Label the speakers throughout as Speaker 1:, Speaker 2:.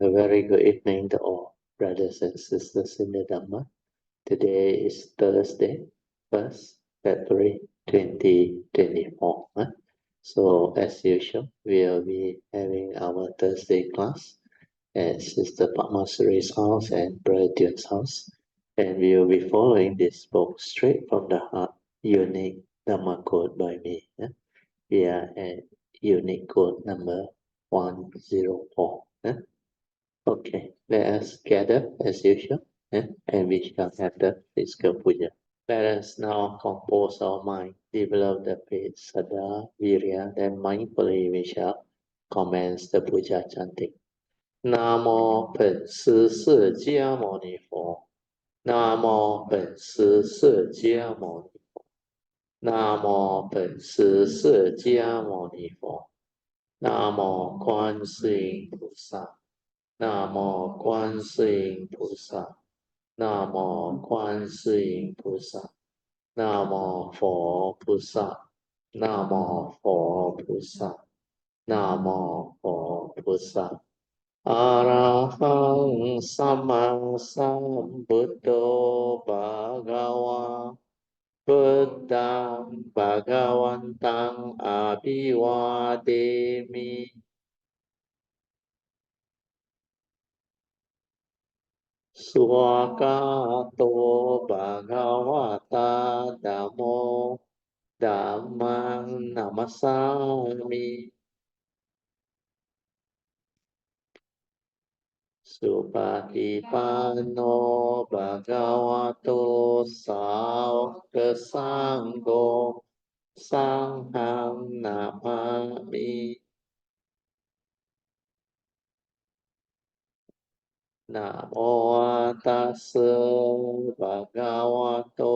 Speaker 1: A very good evening to all brothers and sisters in the Dhamma. Today is Thursday, 1st February 2024. So as usual, we'll be having our Thursday class at Sister Padmasari's house and Brother Dune's house. And we will be following this book straight from the heart, unique Dhamma code by me. We are at unique code number 104. Okay, let us gather as usual, and we shall have the physical puja. Let us now compose our mind, develop the faith, Saddha, Virya, then mindfully we shall commence the puja chanting. Namo 本师释迦牟尼佛，Namo 本师释迦牟尼佛，Namo 本师释迦牟尼佛，Namo 观世音菩萨。南无观世音菩萨，南无观世音菩萨，南无佛菩萨，南无佛菩萨，南无佛菩萨。阿拉汉萨玛萨布多巴嘎瓦，布达巴嘎วันตังอาภิวาเทมิ Swakato Bhagavata Dhammo Dhammang Namasami Supatipanno Bhagavato Sāvaka Sangho Sanghang Namami Namo tassa bhagavato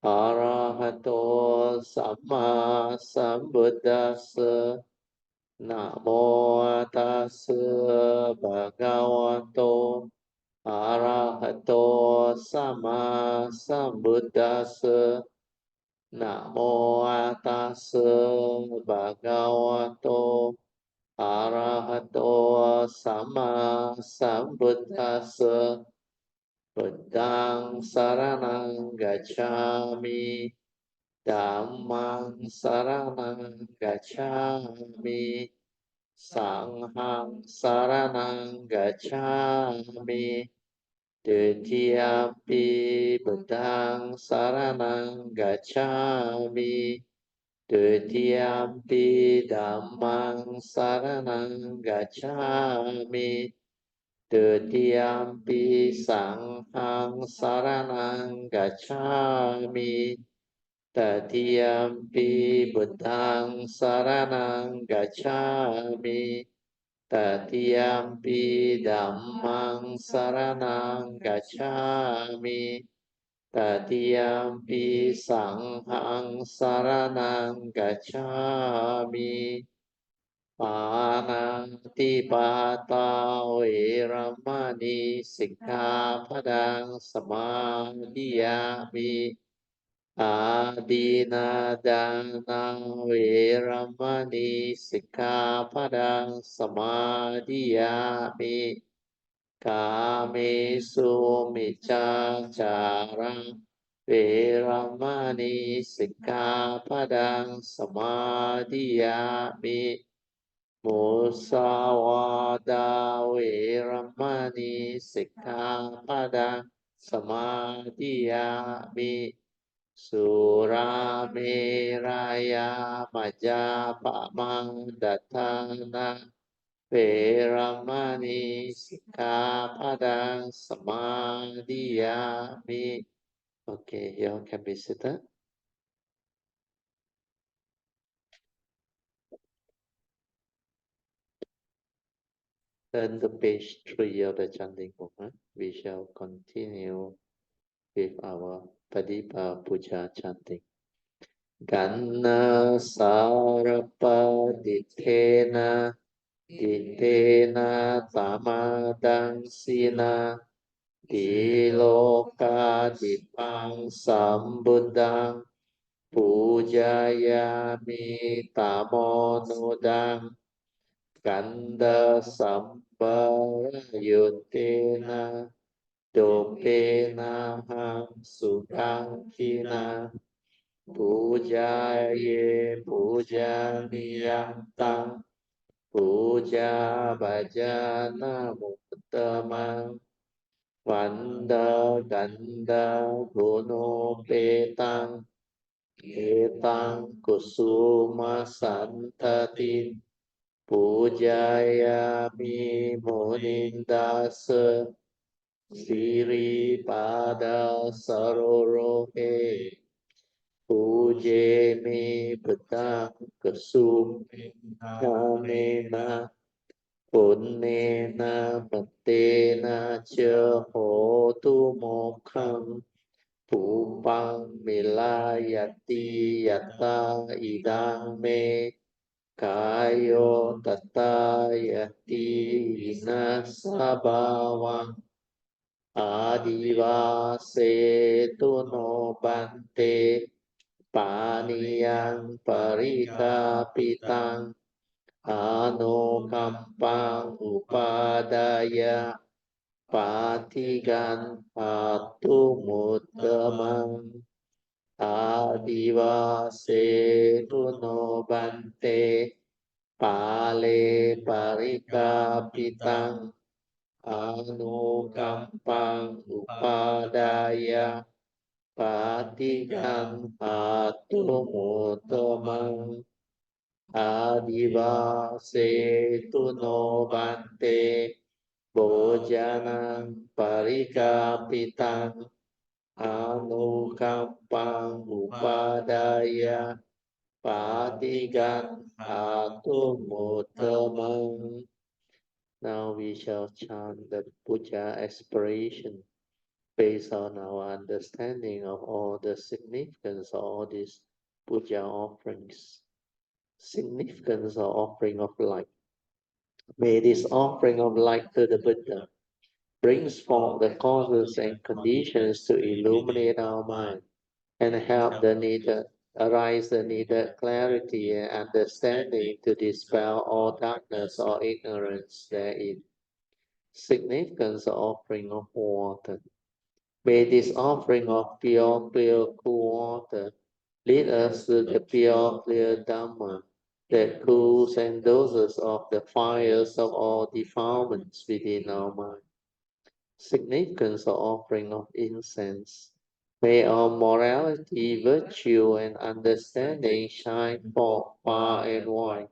Speaker 1: arahato samma sambuddhassa. Namo tassa bhagavato arahato samma sambuddhassa. Namo tassa bhagavato arahato sama sambuddhassa. Buddhang saranang gacchami, Dhammang saranang gacchami, Sanghang saranang gacchami, Tutiyapi Buddhang saranang gacchami, Tutiyampi Dhammang saranang gacchami, Tutiyampi Sanghang saranang gacchami, Tatiyampi Buddhang saranang gacchami, Tatiyampi Dhammang saranang gacchami, Tatiyampi Sanghang saranang gacchami. Panatipata Veramani Sikkhapadang Samadhiyami. Adinadana Veramani Sikkhapadang Samadhiyami. Kamesu Miccācara Veramani Sikkhapadang Samadhiyami. Musawada Veramani Sikkhapadang Samadhiyami. Surameraya Majapama Dattana Veramani Sikkhapadang Samadhiyami. Okay, you can be seated. Turn to page 3 of the chanting book. We shall continue with our Padipa Puja chanting. Ganna Sarapa Ditena Ditena Tamadang Sina Diloka Dipang Sambuddhang Pujayami Tamonudang Ganda parayuttena dopena ham sukankina pujaye pujaniyam tang puja bhajana muttamang vanda ganda guno petang etang kusuma santatin pujayami munindasa siri pada sarorohe puje mi petang kesum kamena punnena matena cha hotu mokham pupang milayati yatta idang me kayo tatayati vinasabhavang adivase no bante paniyang parikapitang anukampang upadaya patigan atumuttamang adivase no bante pale parikapitang anukampang upadaya patigan atumuttamang adivase no bante bojanang parikapitang anukampang upadaya patigan atumuttamang. Now we shall chant the Puja aspiration based on our understanding of all the significance of all these Puja offerings. Significance of offering of light. May this offering of light to the Buddha brings forth the causes and conditions to illuminate our mind and help the needed arise the needed clarity and understanding to dispel all darkness or ignorance therein. Significance of offering of water. May this offering of pure, clear, cool water lead us to the pure, clear Dhamma that cools and doses off the fires of all defilements within our mind. Significance of offering of incense. May our morality, virtue, and understanding shine forth far and wide,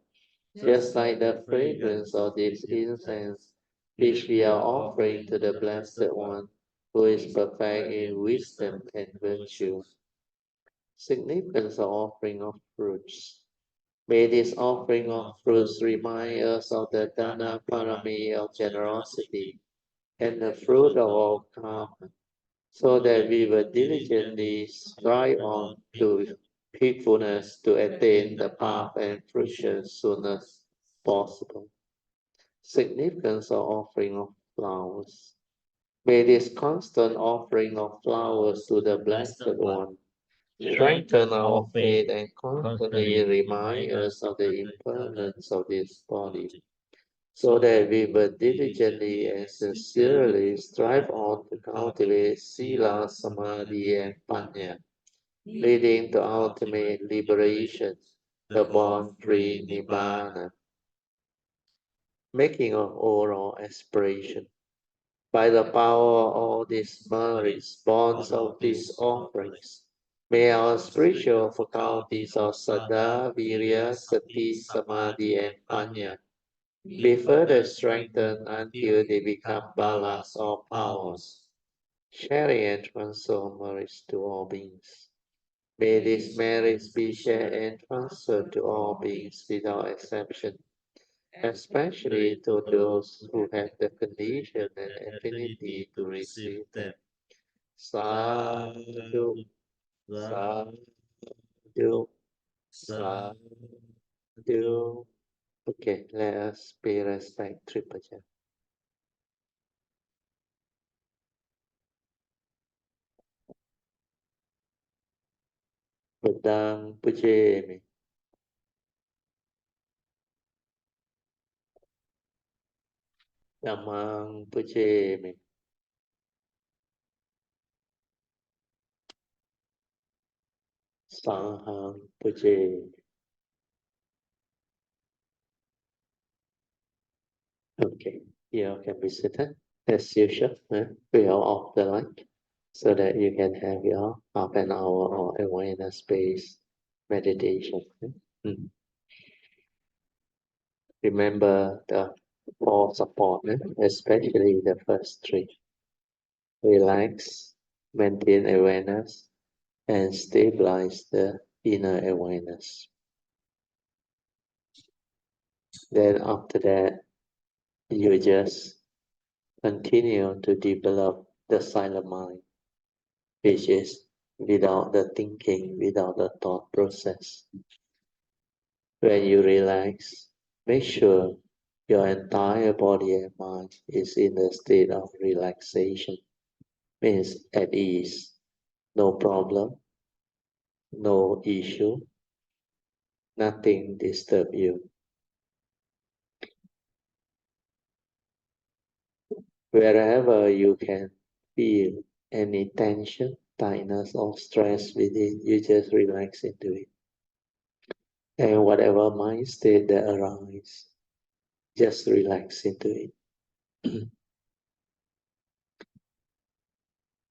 Speaker 1: just like the fragrance of this incense, which we are offering to the Blessed One, who is perfect in wisdom and virtue. Significance of offering of fruits. May this offering of fruits remind us of the Dana Parami of generosity and the fruit of all karma, so that we will diligently strive on to peacefulness to attain the path and fruition soonest possible. Significance of offering of flowers. May this constant offering of flowers to the Blessed One strengthen our faith and constantly remind us of the impermanence of this body, so that we will diligently and sincerely strive on to cultivate Sila, Samadhi, and Panya, leading to ultimate liberation, the born-free Nibbana. Making of oral aspiration. By the power of all these merits, bonds of these offerings, may our spiritual faculties of Saddha, Virya, Sati, Samadhi, and Panya be further strengthened until they become balas or powers, sharing and transfer merits to all beings. May these merits be shared and transferred to all beings without exception, especially to those who have the condition and affinity to receive them. Sadhu, sadhu, sadhu. Okay, let us pay respect to Puja. Buddhang Pujemi. Dhammang Puja. Sanghang Puja. Okay, you can be seated as usual. We are off the light so that you can have your half an hour or awareness-based meditation. Mm. Remember the four support, especially the first three. Relax, maintain awareness, and stabilize the inner awareness. Then after that, you just continue to develop the silent mind, which is without the thinking, without the thought process. When you relax, make sure your entire body and mind is in a state of relaxation, means at ease, no problem, no issue, nothing disturb you. Wherever you can feel any tension, tightness, or stress within, you just relax into it. And whatever mind state that arises, just relax into it.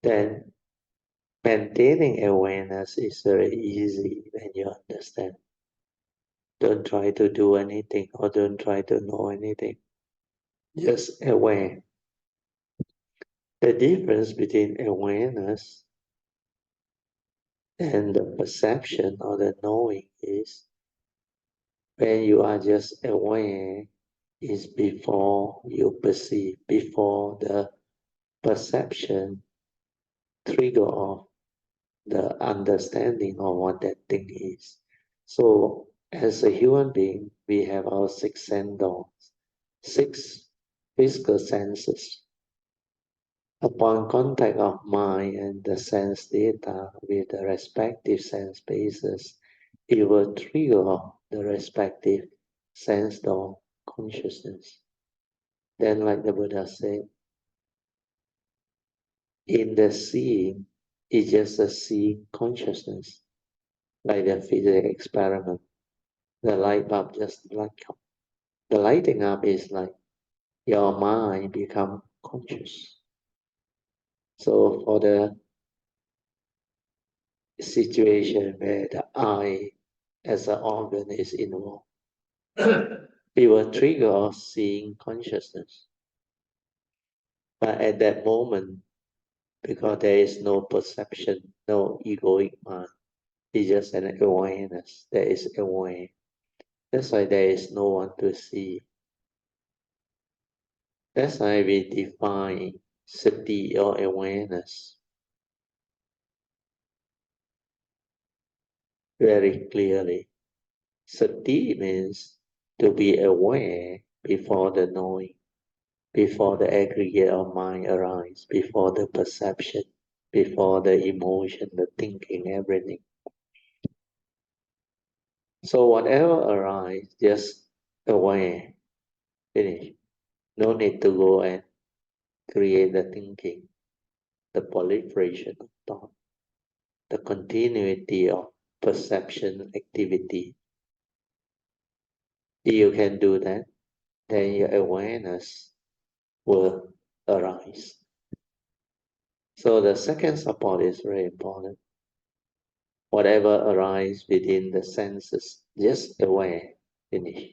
Speaker 1: Then maintaining awareness is very easy when you understand. Don't try to do anything or don't try to know anything. Just aware. The difference between awareness and the perception or the knowing is when you are just aware is before you perceive, before the perception trigger off the understanding of what that thing is. So as a human being, we have our six sense doors, six physical senses. Upon contact of mind and the sense data with the respective sense bases, it will trigger off the respective sense door consciousness. Then, like the Buddha said, in the seeing, it's just a seeing consciousness, like the physics experiment. The light bulb just light up. The lighting up is like your mind become conscious. So for the situation where the eye as an organ is involved, it will trigger off seeing consciousness. But at that moment, because there is no perception, no egoic mind, it's just an awareness that is aware. That's why there is no one to see. That's why we define sati or awareness very clearly. Sati means to be aware before the knowing, before the aggregate of mind arises, before the perception, before the emotion, the thinking, everything. So whatever arises, just aware, finish. No need to go and create the thinking, the proliferation of thought, the continuity of perception activity. If you can do that, then your awareness will arise. So the second support is very important. Whatever arises within the senses, just aware, finish.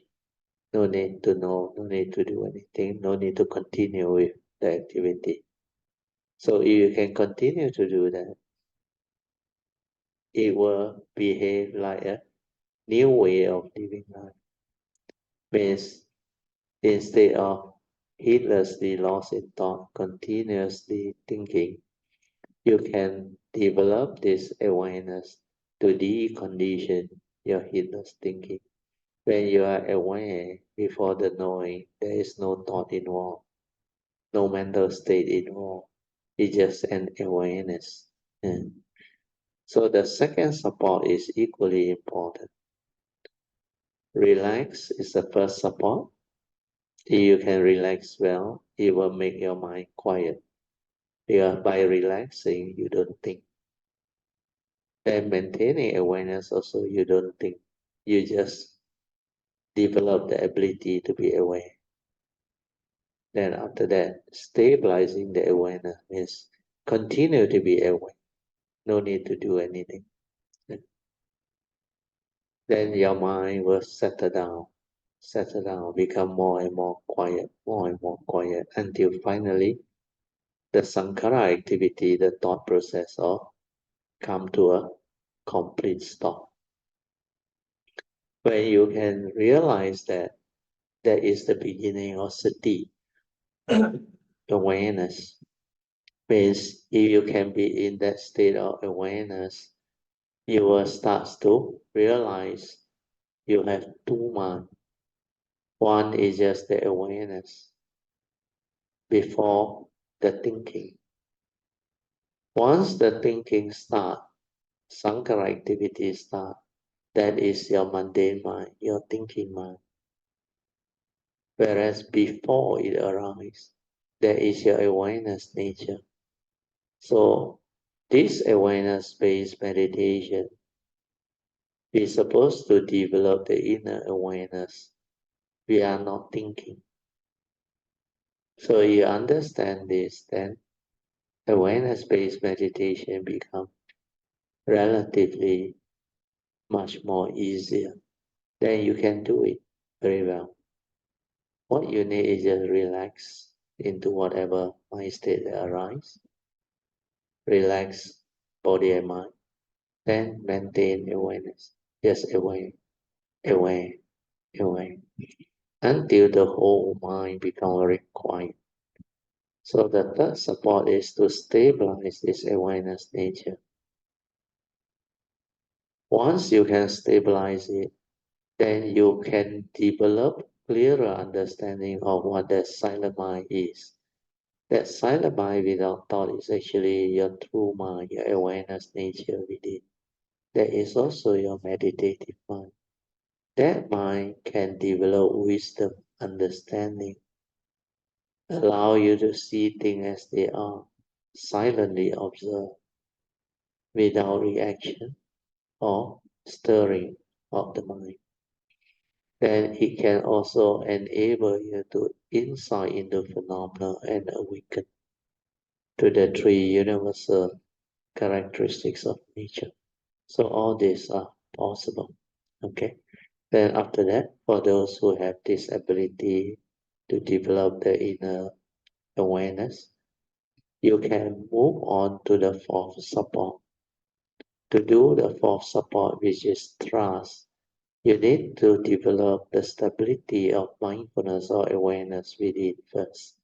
Speaker 1: No need to know, no need to do anything, no need to continue with the activity. So if you can continue to do that, it will behave like a new way of living life. Means instead of heedlessly lost in thought, continuously thinking, you can develop this awareness to decondition your heedless thinking. When you are aware before the knowing, there is no thought involved, no mental state involved. It's just an awareness. And so the second support is equally important. Relax is the first support. If you can relax well, it will make your mind quiet. Because by relaxing, you don't think. And maintaining awareness also, you don't think. You just develop the ability to be aware. Then after that, stabilizing the awareness means continue to be aware. No need to do anything. Then your mind will settle down, become more and more quiet, until finally the sankhara activity, the thought process, all come to a complete stop. When you can realize that that is the beginning of sati, awareness, means if you can be in that state of awareness, you will start to realize you have two minds. One is just the awareness before the thinking. Once the thinking starts, sankhara activity starts, that is your mundane mind, your thinking mind. Whereas before it arises, that is your awareness nature. So this awareness-based meditation is supposed to develop the inner awareness. We are not thinking. So you understand this, then awareness-based meditation becomes relatively much more easier. Then you can do it very well. What you need is just relax into whatever mind state that arises. Relax body and mind. Then maintain awareness. Just aware, aware, aware. Until the whole mind becomes very quiet. So the third support is to stabilize this awareness nature. Once you can stabilize it, then you can develop clearer understanding of what that silent mind is. That silent mind without thought is actually your true mind, your awareness nature within. That is also your meditative mind. That mind can develop wisdom, understanding, allow you to see things as they are, silently observe, without reaction or stirring of the mind. Then it can also enable you to insight into phenomena and awaken to the three universal characteristics of nature. So all these are possible. Okay. Then after that, for those who have this ability to develop the inner awareness, you can move on to the fourth support. To do the fourth support, which is trust, you need to develop the stability of mindfulness or awareness within first.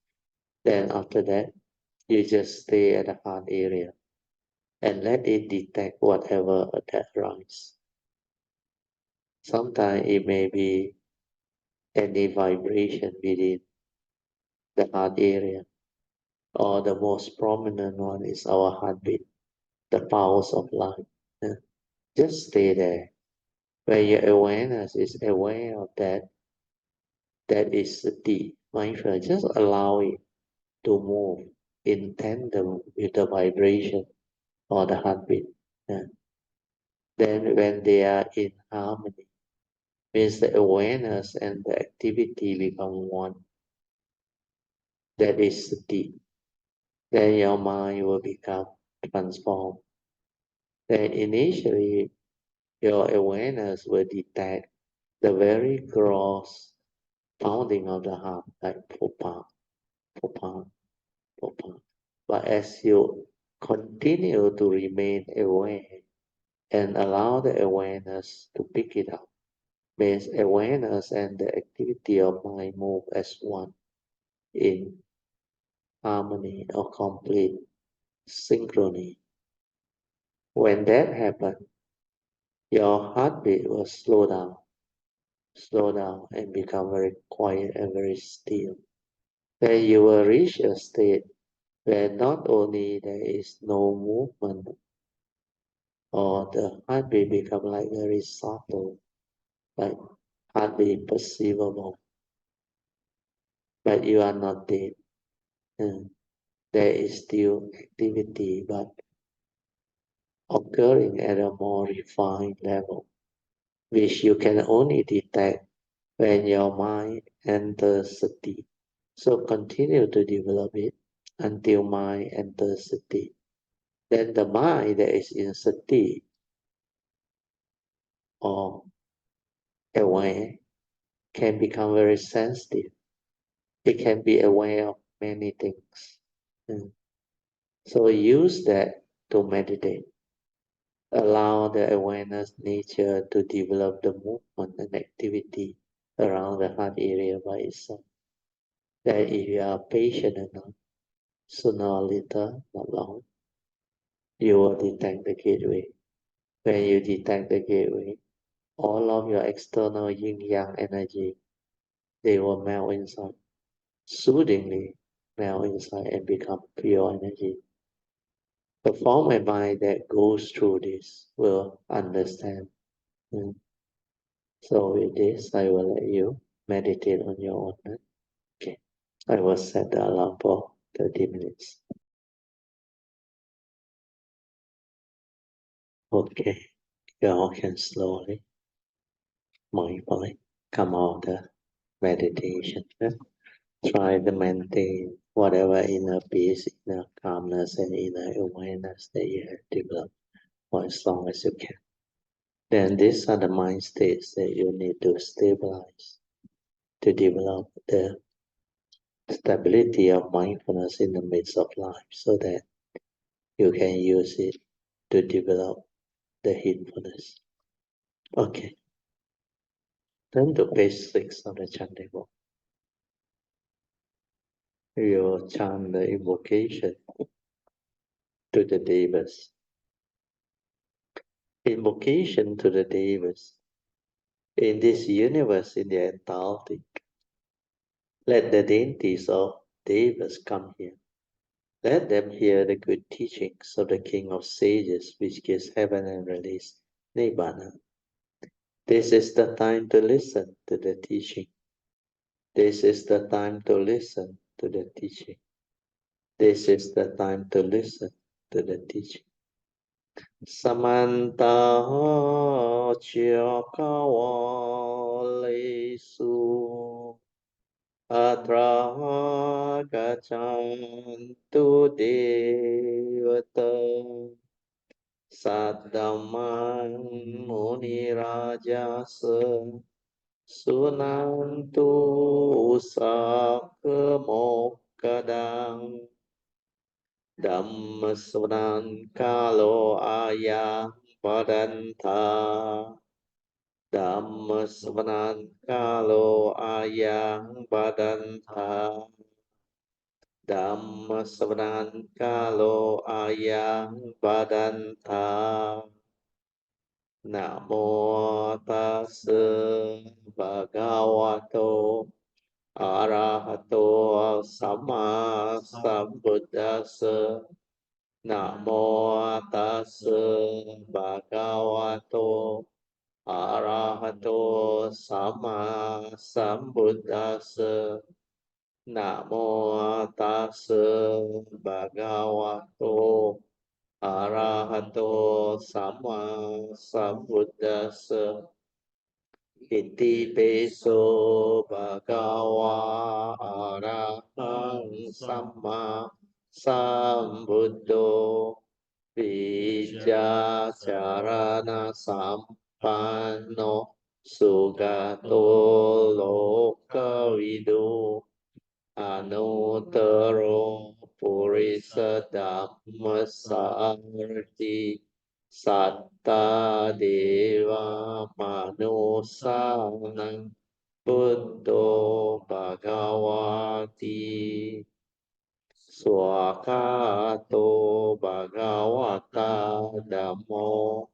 Speaker 1: Then after that, you just stay at the heart area and let it detect whatever that arises. Sometimes it may be any vibration within the heart area, or the most prominent one is our heartbeat, the pulse of life. Yeah. Just stay there. When your awareness is aware of that, that is the mindfulness. Just allow it to move in tandem with the vibration or the heartbeat. Yeah. Then when they are in harmony, means the awareness and the activity become one. That is sati. Then your mind will become transformed. Then initially your awareness will detect the very gross pounding of the heart, like popa, popa, popa. But as you continue to remain aware and allow the awareness to pick it up, means awareness and the activity of mind move as one in harmony or complete synchrony. When that happens, your heartbeat will slow down and become very quiet and very still. Then you will reach a state where not only there is no movement or the heartbeat become like very subtle, like hardly perceivable. but you are not dead. There is still activity, but occurring at a more refined level, which you can only detect when your mind enters sati. So continue to develop it until mind enters sati. Then the mind that is in sati or aware can become very sensitive. It can be aware of many things. So use that to meditate. Allow the awareness nature to develop the movement and activity around the heart area by itself. That if you are patient enough, sooner or later, not long, you will detect the gateway. When you detect the gateway, all of your external yin-yang energy, they will melt inside, soothingly melt inside and become pure energy. The form and mind that goes through this will understand. So with this, I will let you meditate on your own. Okay, I will set the alarm for 30 minutes. Okay, you all can slowly, mindfully come out of the meditation. Try to maintain whatever inner peace, inner calmness, and inner awareness that you have developed for as long as you can. Then these are the mind states that you need to stabilize to develop the stability of mindfulness in the midst of life so that you can use it to develop the heedfulness. Okay, turn to page 6 of the chanting book. You will chant the invocation to the Devas. Invocation to the Devas. In this universe, in the entirety, let the deities of Devas come here. Let them hear the good teachings of the King of Sages, which gives heaven and release Nibbana. This is the time to listen to the teaching. This is the time to listen to the teaching. This is the time to listen to the teaching. Samanta Chakawalesu Atra Gachantu Devata Saddaman Munirajasa Sunantu Usakemokadang Dhammasvanan Kalo Ayang Padanta Dhammasvanan Kalo Ayang Padanta Dhammasvanan Kalo Ayang Padanta Namo Tassa Bhagavato Arahato Sama Sambuddhassa Namo Tassa Bhagavato Arahato Sama Sambuddhassa Namo Tassa Bhagavato Arahato Sama Sambuddhassa Iti peso bhagava arahang samma sambuddho Vijja charana sampanno sugato lokavidu Anuttaro Purisa Dhammasarti Satta Deva Manusanang Buddho Bhagavati Swakato Bhagavata Dhammo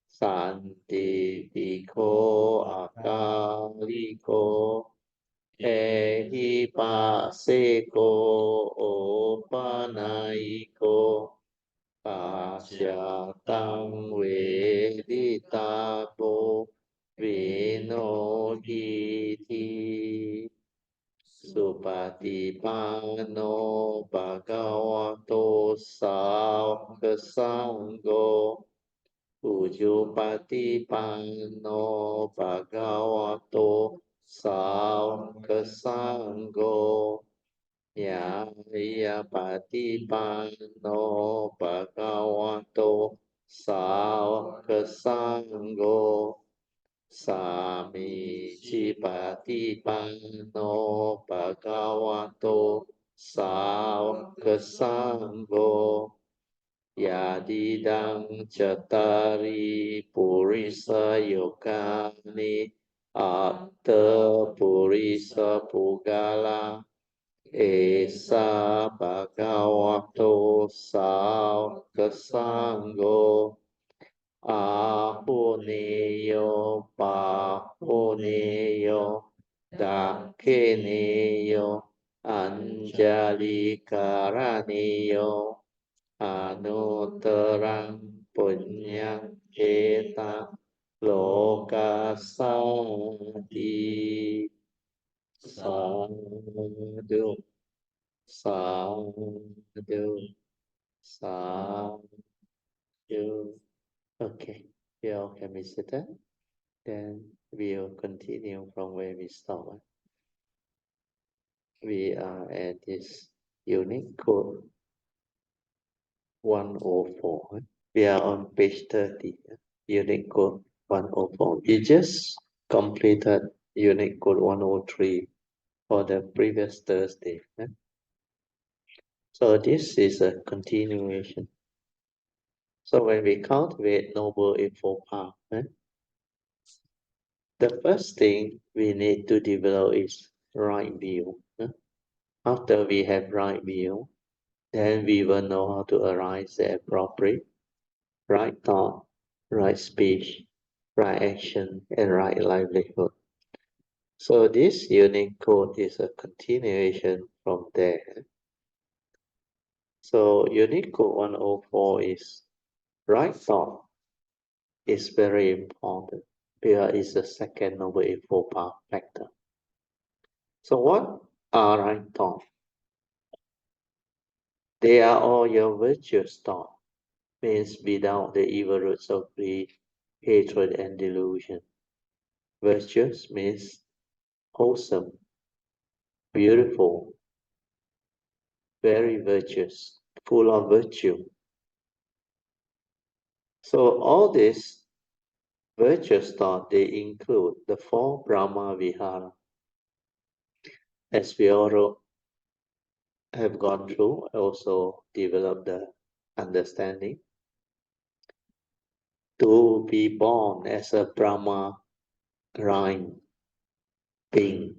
Speaker 1: Santi Piko Akaliko Ehipaseko opanaiko pasyatang veditako vinoditi ฏิปันโนภะคะวะโตสาวกสังโฆอุจุปฏิปันโนภะคะวะโตสาวกสังโฆยายาปฏิปันโนภะคะวะโตสาวกสังโฆสามีจิปฏิปันโนภะคะวะโตสาวกสังโฆยาดิดังจัตตาริปุริสโยคานิอัตตปุริสปุกาลาเอสาภะคะวะโตสาวกสังโฆอาหุเนโยปาหุเนโยดักเขเนโยอัญจาลิการเนโยอนุตตรังปุญญเอตาโลกัสสาติสาธุสาธุสาธุ Okay, we all can be seated. Then we'll continue from where we stopped. We are at this unique code 104. We are on page 30. Unique code 104. We just completed unique code 103 for the previous Thursday. So this is a continuation. So when we cultivate Noble Eightfold Path, the first thing we need to develop is right view. After we have right view, then we will know how to arise the appropriate right thought, right speech, right action, and right livelihood. So this unique code is a continuation from there. So unique code 104 is right thought is very important because it's the second Noble Eightfold Path factor. So what are right thought? They are all your virtuous thought, means without the evil roots of greed, hatred, and delusion. Virtuous means wholesome, beautiful, very virtuous, full of virtue. So all these virtuous thoughts, they include the four Brahma Vihara. As we all have gone through, also developed the understanding. To be born as a Brahma rhyme being,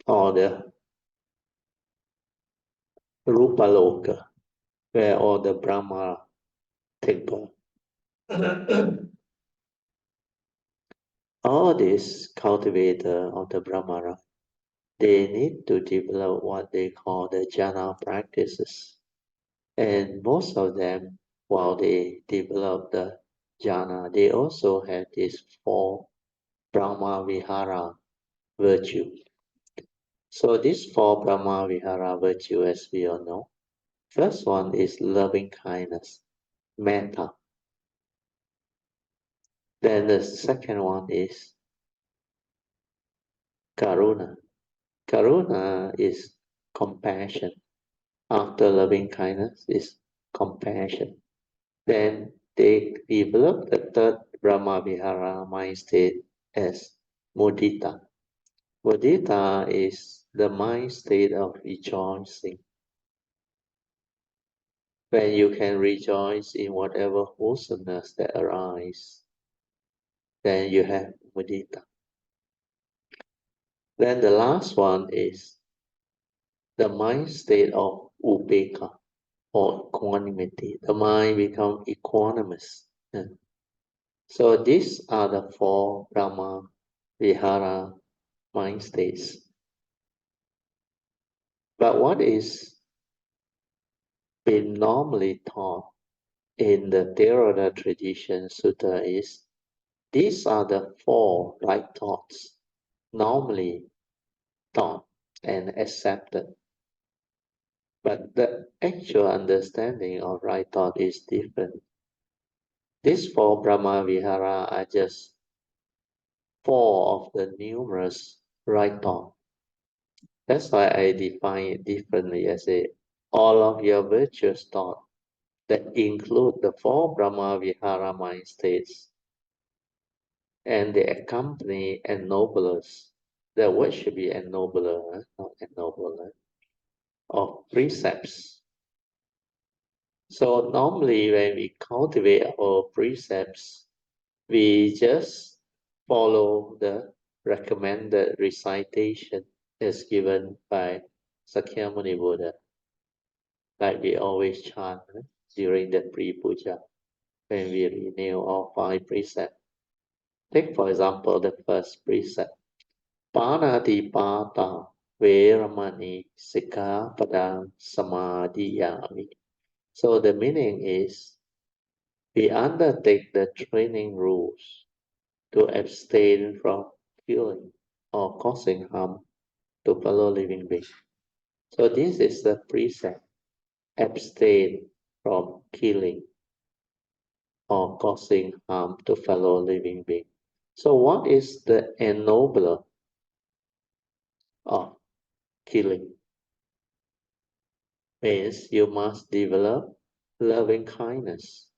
Speaker 1: or the Rupaloka, where all the Brahma take birth. All these cultivators of the Brahmara, they need to develop what they call the jhana practices. And most of them, while they develop the jhana, they also have these four Brahma Vihara virtues. So these four Brahma Vihara virtues, as we all know, first one is loving kindness, metta. Then the second one is karuna. Karuna is compassion. After loving kindness is compassion. Then they develop the third Brahma Vihara mind state as mudita. Mudita is the mind state of rejoicing. When you can rejoice in whatever wholesomeness that arises, then you have mudita. Then the last one is the mind state of upekkha, or equanimity. The mind becomes equanimous. So these are the four Brahma Vihara mind states. But what is been normally taught in the Theravada tradition sutta is these are the four right thoughts normally taught and accepted But the actual understanding of right thought is different. These four Brahma Vihara are just four of the numerous right thought. That's why I define it differently as all of your virtuous thought that include the four Brahma Vihara mind states and they accompany ennoblers. The word should be ennobler, not ennobler, of precepts. So normally when we cultivate our precepts, we just follow the recommended recitation as given by Sakyamuni Buddha, like we always chant during the pre-puja when we renew all five precepts. Take for example the first precept, Panatipata Veramani Sikkhapadang Samadhiyami. So the meaning is we undertake the training rules to abstain from killing or causing harm to fellow living beings. So this is the precept, abstain from killing or causing harm to fellow living beings. So what is the ennobler of killing? Means you must develop loving kindness.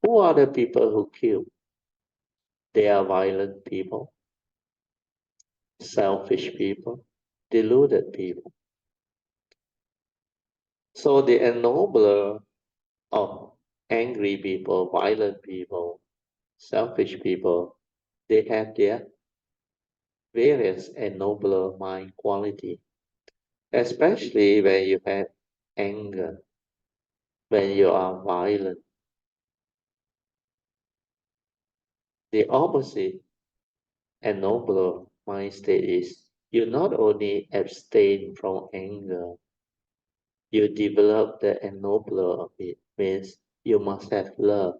Speaker 1: Who are the people who kill? They are violent people, selfish people, deluded people. So the ennobler of angry people, violent people, selfish people, they have their various ennobler mind quality, especially when you have anger, when you are violent. The opposite ennobler mind state is you not only abstain from anger, you develop the ennobler of it, means you must have love.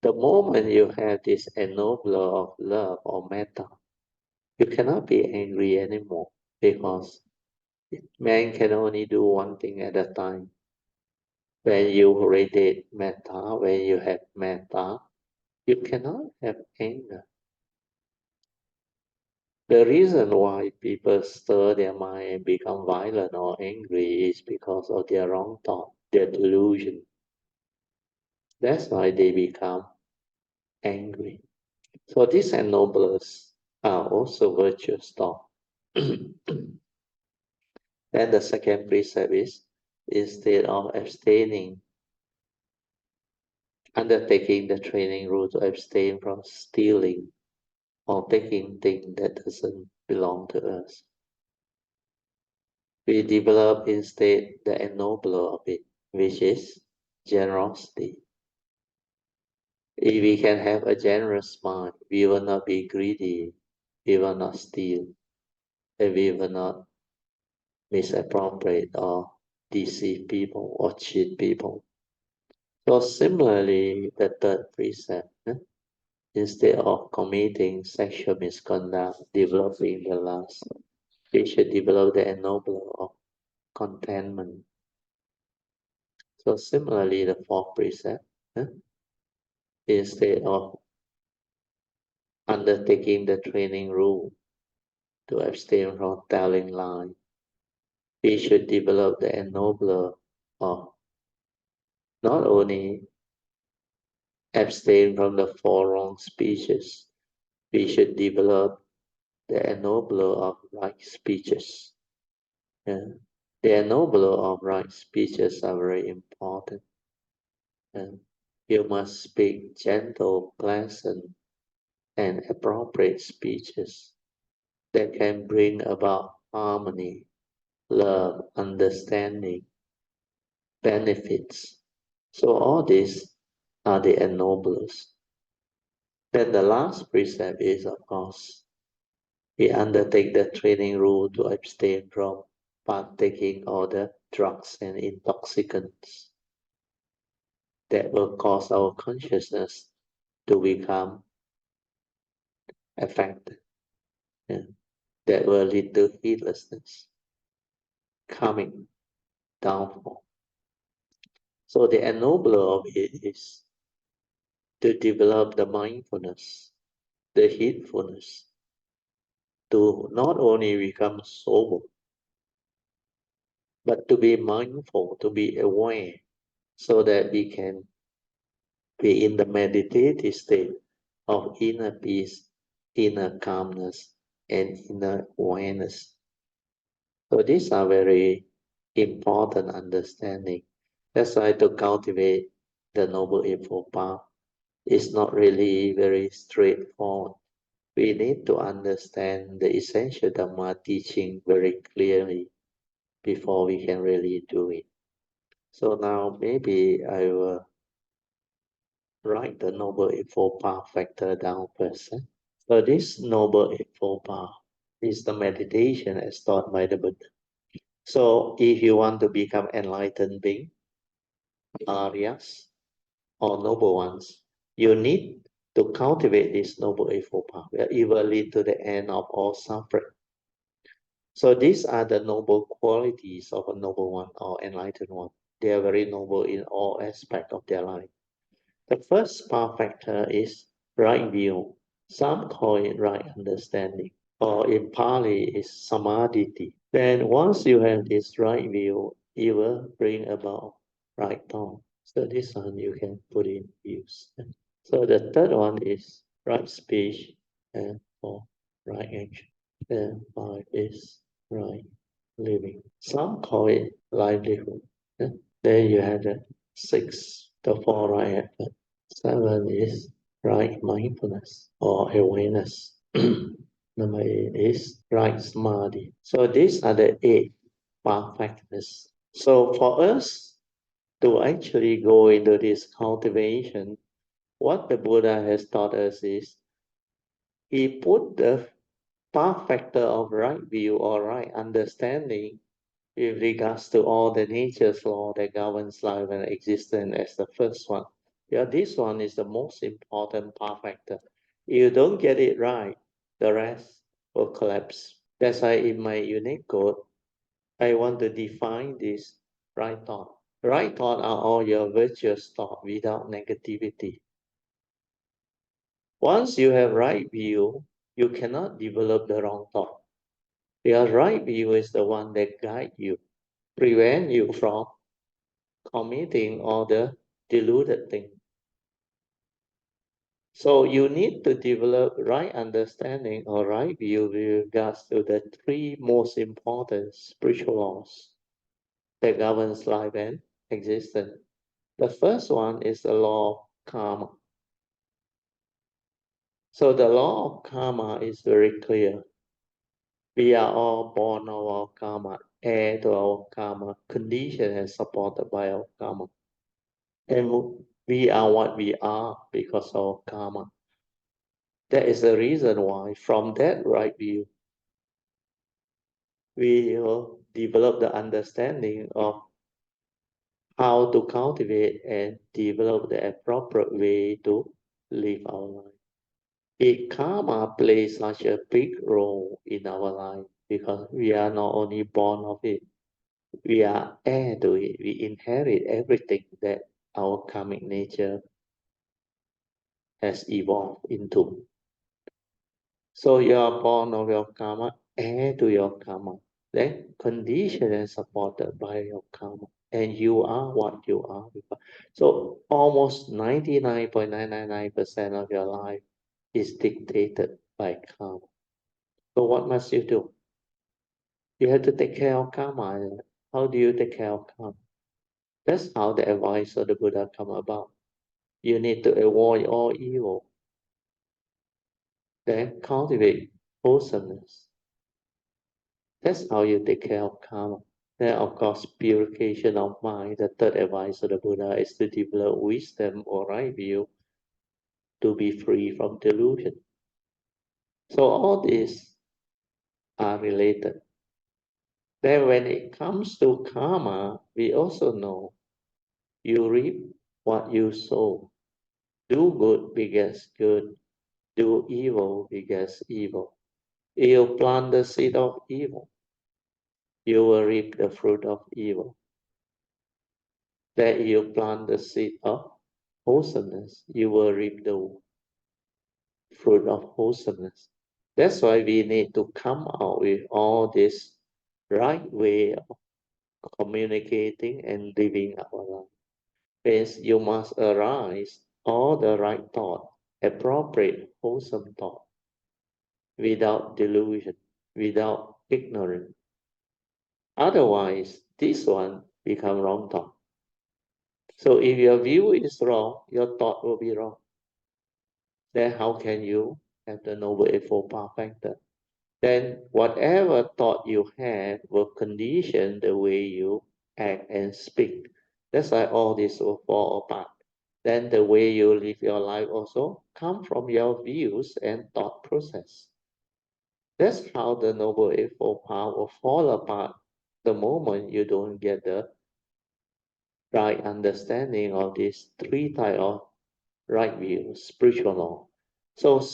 Speaker 1: The moment you have this ennobler of love or metta, you cannot be angry anymore because man can only do one thing at a time. When you radiate metta, when you have metta, you cannot have anger. The reason why people stir their mind and become violent or angry is because of their wrong thought, their delusion. That's why they become angry. So these ennoblers are also virtuous thought. Then the second precept is instead of abstaining, undertaking the training rule to abstain from stealing or taking things that doesn't belong to us. We develop instead the ennobler of it, which is generosity. If we can have a generous mind, we will not be greedy, we will not steal, and we will not misappropriate or deceive people or cheat people. So similarly, the third precept, instead of committing sexual misconduct, developing the lust, we should develop the ennobler of contentment. So similarly, the fourth precept, instead of undertaking the training rule to abstain from telling lies, we should develop the ennobler of not only abstain from the four wrong speeches, we should develop the ennobler of right speeches. Yeah. The ennobler of right speeches are very important. And you must speak gentle, pleasant, and appropriate speeches that can bring about harmony, love, understanding, benefits. So all these are the ennoblers. Then the last precept is, of course, we undertake the training rule to abstain from partaking all the drugs and intoxicants that will cause our consciousness to become affected. Yeah. that will lead to heedlessness, coming downfall. So the ennobler of it is to develop the mindfulness, the heedfulness, to not only become sober, but to be mindful, to be aware, so that we can be in the meditative state of inner peace, inner calmness, and inner awareness. So these are very important understanding. That's why to cultivate the Noble Eightfold Path is not really very straightforward. We need to understand the essential Dhamma teaching very clearly before we can really do it. So now maybe I will write the Noble Eightfold Path factor down first. So this Noble Eightfold Path is the meditation as taught by the Buddha. So if you want to become enlightened being, Aryas, or noble ones, you need to cultivate this Noble Eightfold Path, where it will lead to the end of all suffering. So these are the noble qualities of a noble one or enlightened one. They are very noble in all aspects of their life. The first path factor is right view. Some call it right understanding, or in Pali is samadhi. Then once you have this right view, it will bring about right thought. So this one you can put in use. So the third one is right speech, and four, right action. Then five is right living. Some call it livelihood. Then you have the six, the four right effort. Seven is right mindfulness or awareness. Number eight is right samadhi. So these are the eight path factors. So for us to actually go into this cultivation, what the Buddha has taught us is he put the path factor of right view or right understanding with regards to all the nature's law that governs life and existence as the first one. Yeah, this one is the most important path factor. If you don't get it right, the rest will collapse. That's why in my unique code, I want to define this right thought. Right thought are all your virtuous thought without negativity. Once you have right view, you cannot develop the wrong thought. Because right view is the one that guides you, prevent you from committing all the deluded thing. So you need to develop right understanding or right view with regards to the three most important spiritual laws that governs life and existence. The first one is the law of karma. So the law of karma is very clear. We are all born of our karma, heir to our karma, conditioned and supported by our karma. And we are what we are because of our karma. That is the reason why, from that right view, we will develop the understanding of how to cultivate and develop the appropriate way to live our life. If karma plays such a big role in our life because we are not only born of it, we are heir to it. We inherit everything that our karmic nature has evolved into. So you are born of your karma, heir to your karma, then conditioned and supported by your karma. And you are what you are. So almost 99.999% of your life is dictated by karma. So what must you do? You have to take care of karma. How do you take care of karma? That's how the advice of the Buddha come about. You need to avoid all evil. Then cultivate wholesomeness. That's how you take care of karma. Then, of course, purification of mind. The third advice of the Buddha is to develop wisdom or right view to be free from delusion. So all these are related. Then when it comes to karma, we also know you reap what you sow. Do good begets good. Do evil begets evil. You plant the seed of evil, you will reap the fruit of evil. That you plant the seed of wholesomeness, you will reap the fruit of wholesomeness. That's why we need to come out with all this right way of communicating and living our life. Means you must arise all the right thought, appropriate, wholesome thought, without delusion, without ignorance. Otherwise, this one become wrong thought. So if your view is wrong, your thought will be wrong. Then how can you have the Noble Eightfold Path factor? Then whatever thought you have will condition the way you act and speak. That's why all this will fall apart. Then the way you live your life also come from your views and thought process. That's how the Noble Eightfold Path will fall apart the moment you don't get the right understanding of these three types of right view, spiritual law. So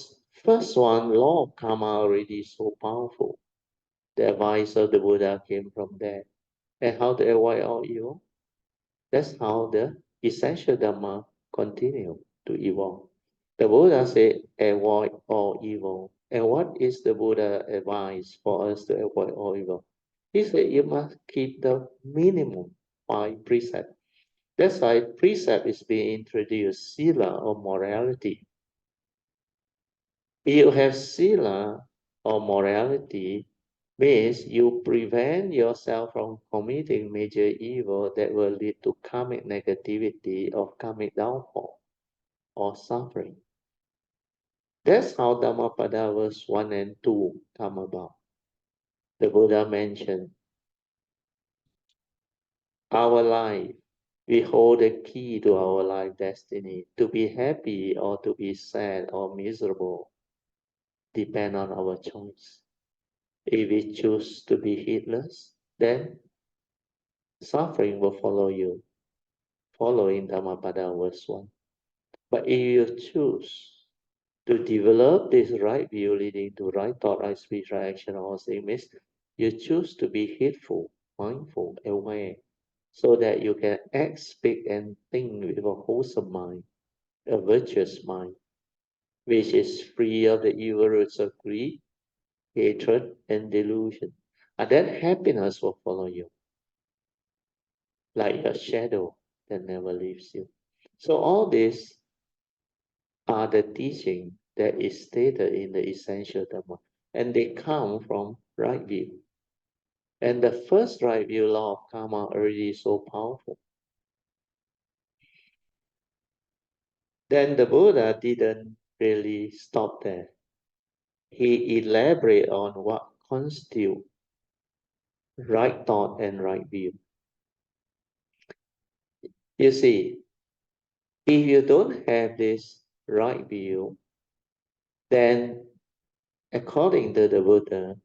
Speaker 1: first one, law of karma already so powerful. The advice of the Buddha came from there. And how to avoid all evil? That's how the essential Dhamma continue to evolve. The Buddha said, avoid all evil. And what is the Buddha advice for us to avoid all evil? He said you must keep the minimum 5 precepts. That's why precept is being introduced, sila or morality. If you have sila or morality, means you prevent yourself from committing major evil that will lead to karmic negativity or karmic downfall or suffering. That's how Dhammapada verse 1 and 2 come about. The Buddha mentioned our life. We hold the key to our life destiny. To be happy or to be sad or miserable depend on our choice. If we choose to be heedless, then suffering will follow you, following Dhammapada verse 1. But if you choose to develop this right view leading to right thought, right speech, right action, all things, means you choose to be heedful, mindful, aware, so that you can act, speak, and think with a wholesome mind, a virtuous mind, which is free of the evil roots of greed, hatred, and delusion. And then happiness will follow you, like a shadow that never leaves you. So all these are the teaching that is stated in the essential Dhamma, and they come from right view. And the first right view, law of karma, already so powerful. Then the Buddha didn't really stop there. He elaborated on what constitutes right thought and right view. You see, if you don't have this right view, then according to the Buddha,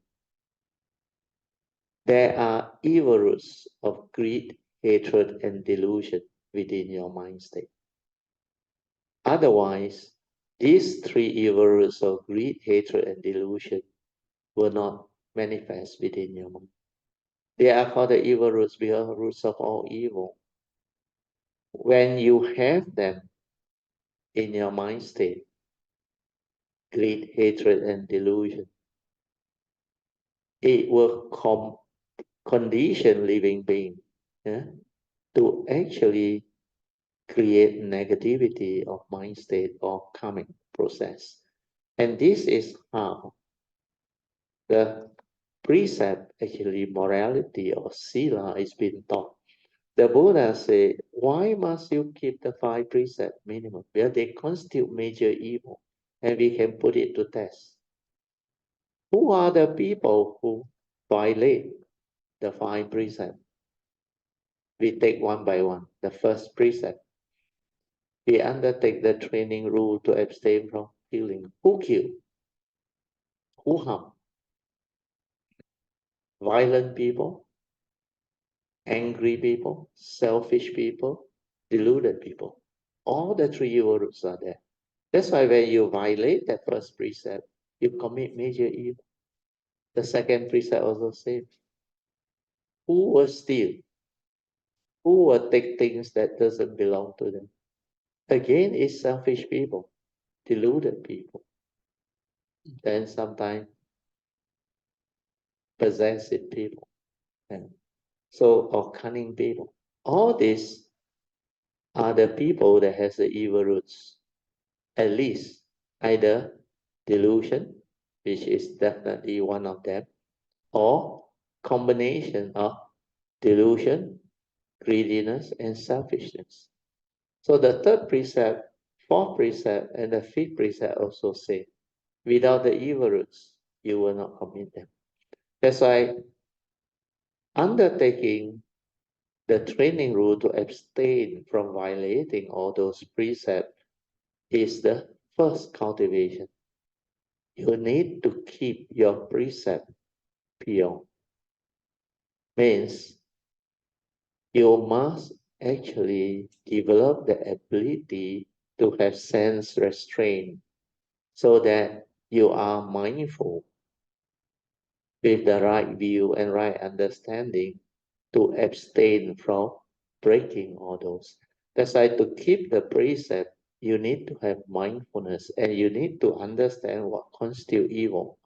Speaker 1: there are evil roots of greed, hatred, and delusion within your mind state. Otherwise, these three evil roots of greed, hatred, and delusion will not manifest within your mind. They are called the evil roots because roots of all evil. When you have them in your mind state, greed, hatred, and delusion, it will condition living being, yeah, to actually create negativity of mind state or karmic process. And this is how the precept, actually morality or sila, is being taught. The Buddha said, why must you keep the 5 precepts minimum? Well, they constitute major evil, and we can put it to test. Who are the people who violate the 5 precepts? We take one by one. The first precept, we undertake the training rule to abstain from killing. Who kill? Who harm? Violent people, angry people, selfish people, deluded people. All the 3 evil roots are there. That's why when you violate that first precept, you commit major evil. The second precept also says, who will steal? Who will take things that doesn't belong to them? Again, it's selfish people, deluded people, then sometimes possessive people, and or cunning people. All these are the people that has the evil roots. At least either delusion, which is definitely one of them, or combination of delusion, greediness, and selfishness. So the third precept, fourth precept, and the fifth precept also say, without the evil roots, you will not commit them. That's why undertaking the training rule to abstain from violating all those precepts is the first cultivation. You need to keep your precept pure. Means you must actually develop the ability to have sense restraint so that you are mindful with the right view and right understanding to abstain from breaking all those. That's why to keep the precept, you need to have mindfulness and you need to understand what constitutes evil.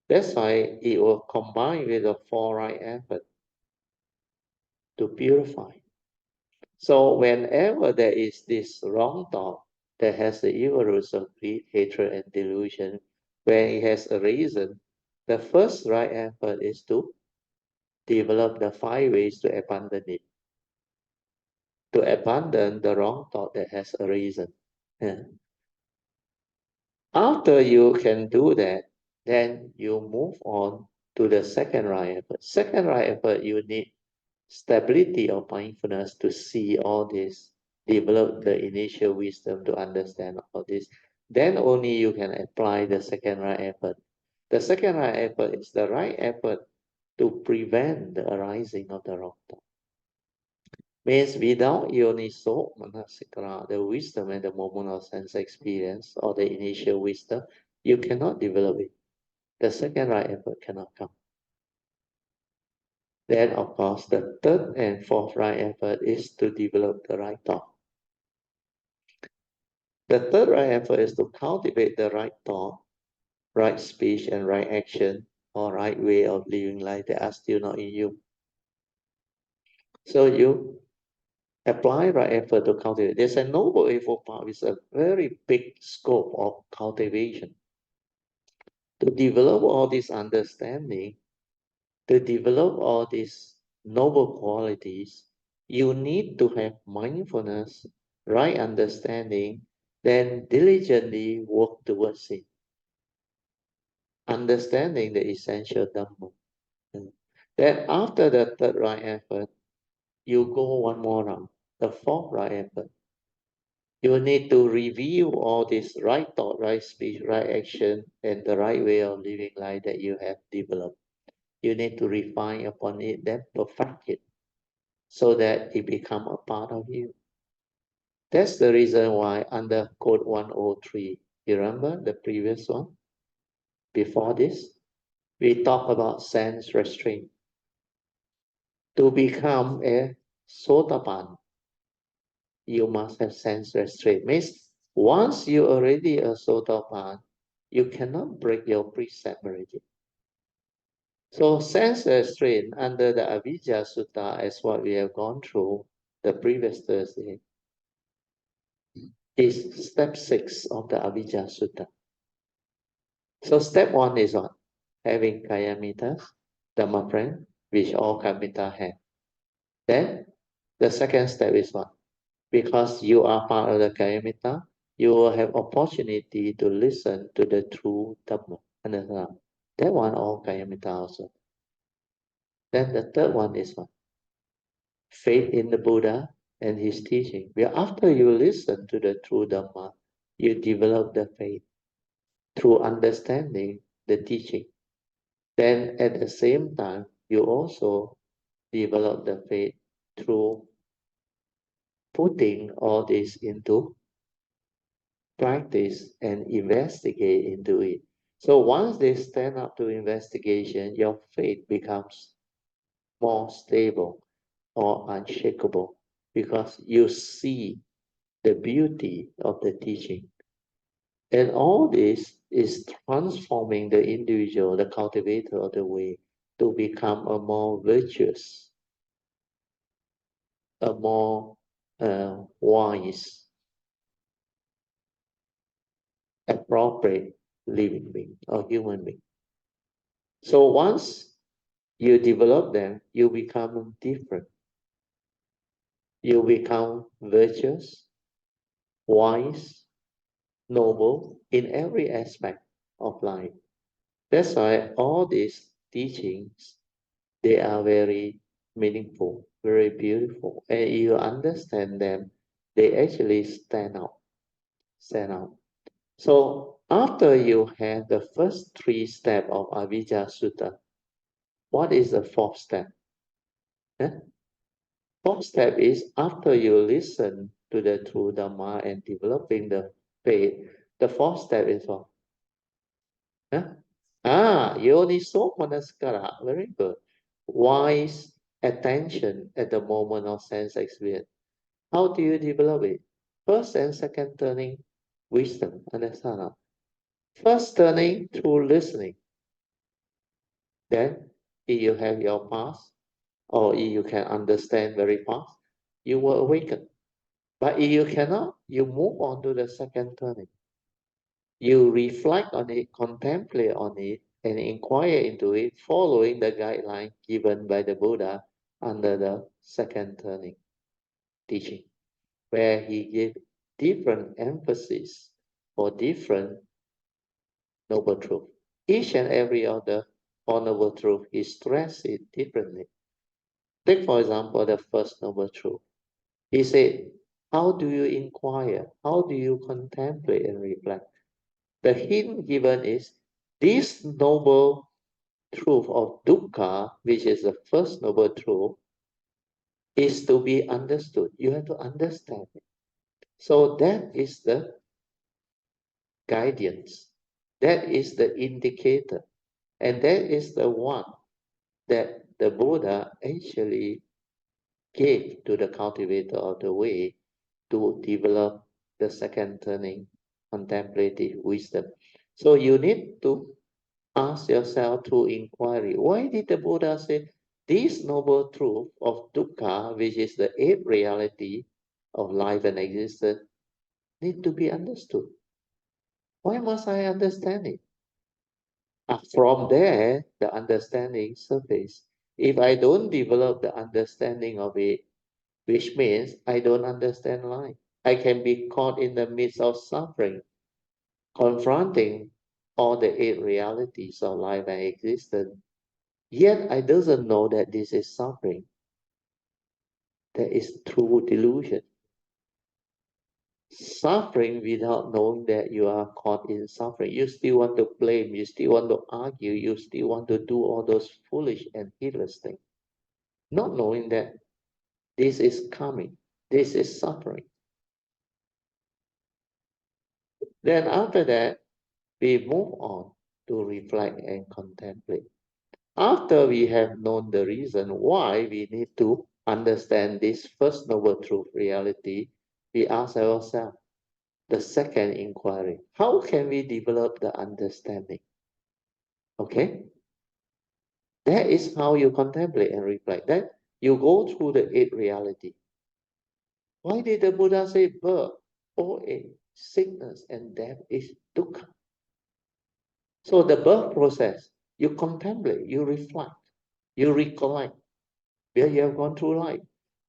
Speaker 1: That's why it will combine with the four right effort to purify. So whenever there is this wrong thought that has the evil roots of greed, hatred, and delusion, when it has arisen, the first right effort is to develop the 5 ways to abandon it, to abandon the wrong thought that has arisen. Yeah. After you can do that, then you move on to the second right effort. Second right effort, you need stability of mindfulness to see all this, develop the initial wisdom to understand all this. Then only you can apply the second right effort. The second right effort is the right effort to prevent the arising of the wrong thought. Means without yoniso manasikara, the wisdom and the moment of sense experience or the initial wisdom, you cannot develop it. The second right effort cannot come. Then, of course, the third and fourth right effort is to develop the right thought. The third right effort is to cultivate the right thought, right speech, and right action, or right way of living life that are still not in you. So you apply right effort to cultivate. There's a noble eightfold path with a very big scope of cultivation. To develop all this understanding, to develop all these noble qualities, you need to have mindfulness, right understanding, then diligently work towards it. Understanding the essential Dhamma. Then after the third right effort, you go one more round, the fourth right effort. You need to review all this right thought, right speech, right action, and the right way of living life that you have developed. You need to refine upon it, then perfect it, so that it become a part of you. That's the reason why under Code 103, you remember the previous one? Before this, we talk about sense restraint. To become a Sotapan, you must have sense restraint. Means once you already a Sotapan, you cannot break your precept already. So sense restraint under the Avijja Sutta, as what we have gone through the previous Thursday, is step 6 of the Avijja Sutta. So step 1 is on having Kayamitas, Dhamma friend, which all Kamita have. Then the second step is what? Because you are part of the Kayamita, you will have opportunity to listen to the true Dhamma. Understand? That one all Kayamita also. Then the third one is what? Faith in the Buddha and his teaching. Well, after you listen to the true Dhamma, you develop the faith through understanding the teaching. Then at the same time, you also develop the faith through putting all this into practice and investigate into it. So once they stand up to investigation, your faith becomes more stable or unshakable because you see the beauty of the teaching. And all this is transforming the individual, the cultivator of the way, to become a more virtuous, a more wise, appropriate living being or human being. So once you develop them, you become different. You become virtuous, wise, noble in every aspect of life. That's why all these teachings, they are very meaningful, very beautiful. And you understand them, they actually stand out, stand out. So after you have the first three steps of Avijja Sutta, what is the fourth step? Eh? Fourth step is after you listen to the true Dhamma and developing the faith, the fourth step is what? Huh? Yoniso manaskara. Very good. Wise attention at the moment of sense experience. How do you develop it? First and second turning, wisdom. Understand? Now? First turning through listening. Then, if you have your past, or if you can understand very fast, you will awaken. But if you cannot, you move on to the second turning. You reflect on it, contemplate on it, and inquire into it, following the guideline given by the Buddha under the second turning teaching, where he gave different emphasis for different noble truth. Each and every other honorable truth, he stressed it differently. Take, for example, the first noble truth. He said, how do you inquire? How do you contemplate and reflect? The hint given is this noble truth of dukkha, which is the first noble truth, is to be understood. You have to understand it. So that is the guidance. That is the indicator. And that is the one that the Buddha actually gave to the cultivator of the way to develop the second turning contemplative wisdom. So you need to ask yourself through inquiry, why did the Buddha say this noble truth of dukkha, which is the eighth reality of life and existence, need to be understood? Why must I understand it? From there, the understanding surface. If I don't develop the understanding of it, which means I don't understand life, I can be caught in the midst of suffering, confronting all the eight realities of life and existence. Yet I doesn't know that this is suffering. That is true delusion. Suffering without knowing that you are caught in suffering. You still want to blame, you still want to argue, you still want to do all those foolish and heedless things. Not knowing that this is coming, this is suffering. Then after that, we move on to reflect and contemplate. After we have known the reason why we need to understand this first noble truth reality, we ask ourselves the second inquiry. How can we develop the understanding? Okay? That is how you contemplate and reflect. Then you go through the eight reality. Why did the Buddha say birth, old age, sickness, and death is dukkha? So the birth process, you contemplate, you reflect, you recollect where you have gone through life.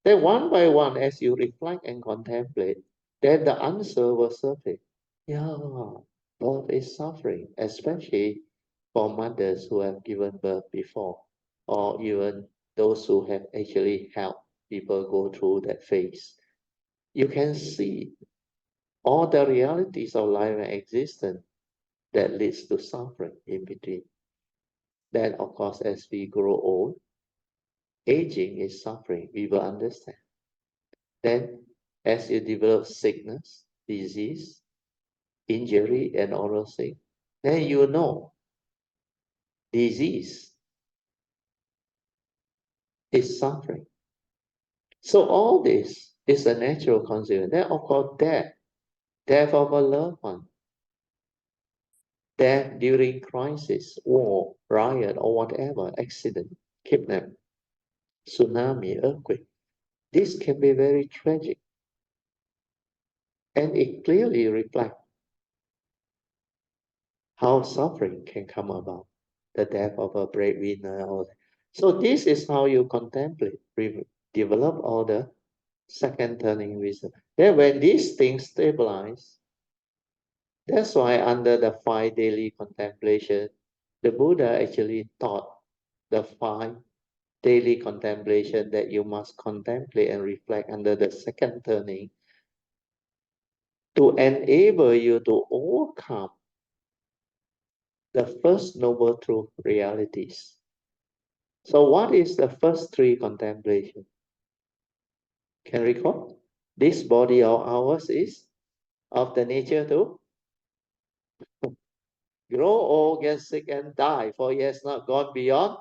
Speaker 1: Then one by one, as you reflect and contemplate, then the answer will surface. Yeah, birth is suffering, especially for mothers who have given birth before, or even those who have actually helped people go through that phase. You can see all the realities of life and existence that leads to suffering in between. Then, of course, as we grow old, aging is suffering. We will understand. Then, as you develop sickness, disease, injury, and all those things, then you know disease is suffering. So all this is a natural consequence. Then of course death of a loved one, death during crisis, war, riot, or whatever, accident, kidnap, tsunami, earthquake. This can be very tragic. And it clearly reflects how suffering can come about. The death of a breadwinner. So this is how you contemplate, develop all the second turning wisdom. Then when these things stabilize, that's why under the 5 daily contemplation, the Buddha actually taught the 5 daily contemplation that you must contemplate and reflect under the second turning to enable you to overcome the first noble truth realities. So what is the first 3 contemplation? Can recall? This body of ours is of the nature to grow old, get sick, and die, for he has not gone beyond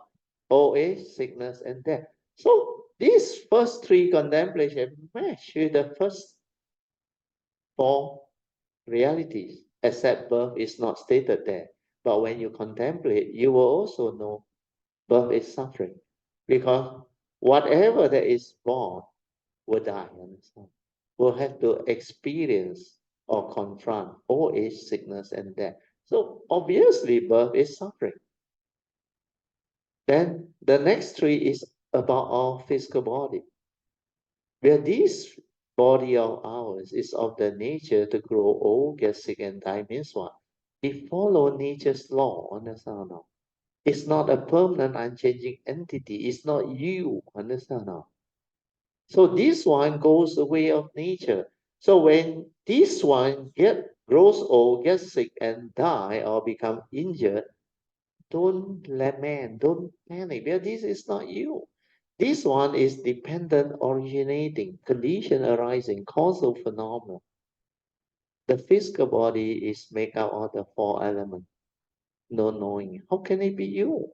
Speaker 1: old age, sickness, and death. So these first 3 contemplations match with the first 4 realities, except birth is not stated there. But when you contemplate, you will also know birth is suffering. Because whatever that is born will die, understand? Will have to experience or confront old age, sickness, and death. So obviously birth is suffering. Then the next 3 is about our physical body. Where this body of ours is of the nature to grow old, get sick, and die means what? It follows nature's law, understand now? It's not a permanent, unchanging entity. It's not you, understand now? So this one goes the way of nature. So when this one grows old, gets sick, and die or become injured, don't lament, don't panic, because this is not you. This one is dependent, originating, condition arising, causal phenomenon. The physical body is made up of the 4 elements. No knowing. How can it be you?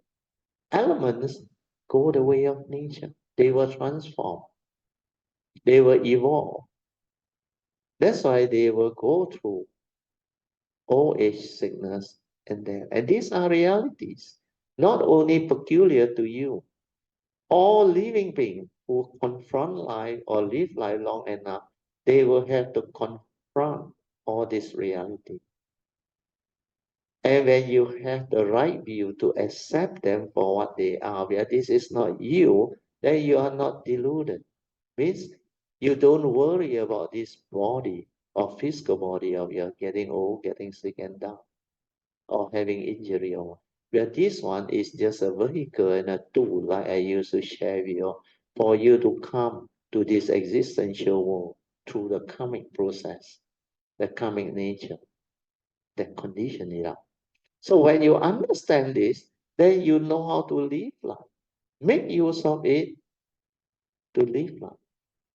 Speaker 1: Elements go the way of nature. They will transform. They will evolve. That's why they will go through old age, sickness, and death. And these are realities, not only peculiar to you. All living beings who confront life or live life long enough, they will have to confront all this reality. And when you have the right view to accept them for what they are, where this is not you, then you are not deluded. Means you don't worry about this body or physical body of you're getting old, getting sick and die, or having injury or where this one is just a vehicle and a tool like I used to share with you for you to come to this existential world through the karmic process, the karmic nature that condition it up. So when you understand this, then you know how to live life. Make use of it to live life,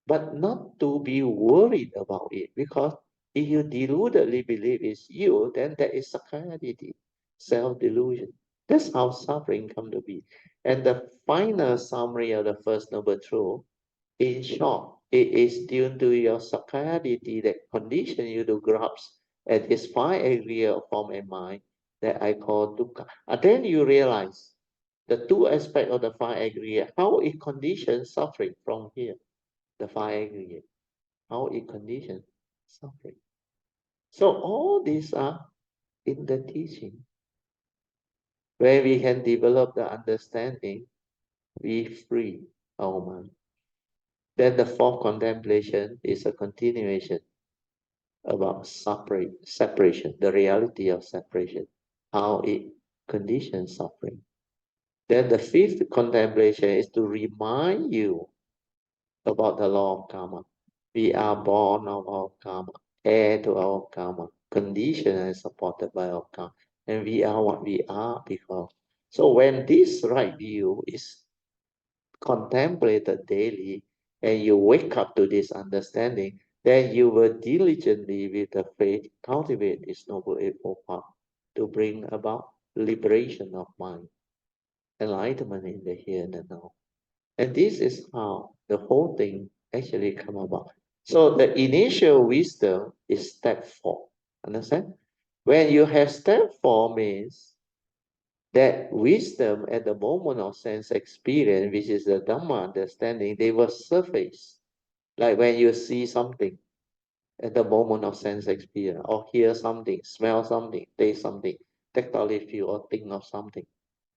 Speaker 1: but not to be worried about it. Because if you deludedly believe it's you, then that is sakkayaditthi, self-delusion. That's how suffering come to be. And the final summary of the first noble truth, in short, it is due to your sakkayaditthi that condition you to grasp at this 5 area of form and mind that I call dukkha. And then you realize the 2 aspects of the 5 aggregate, how it conditions suffering from here, the 5 aggregate, how it conditions suffering. So all these are in the teaching. Where we can develop the understanding, we free our mind. Then the 4th contemplation is a continuation about separation, the reality of separation, how it conditions suffering. Then the 5th contemplation is to remind you about the law of karma. We are born of our karma, heir to our karma, conditioned and supported by our karma. And we are what we are because. So when this right view is contemplated daily and you wake up to this understanding, then you will diligently with the faith cultivate this noble eightfold path to bring about liberation of mind, enlightenment in the here and the now. And this is how the whole thing actually come about. So the initial wisdom is step 4. Understand? When you have step 4 means that wisdom at the moment of sense experience, which is the Dhamma understanding, they will surface. Like when you see something at the moment of sense experience, or hear something, smell something, taste something, tactile feel or think of something.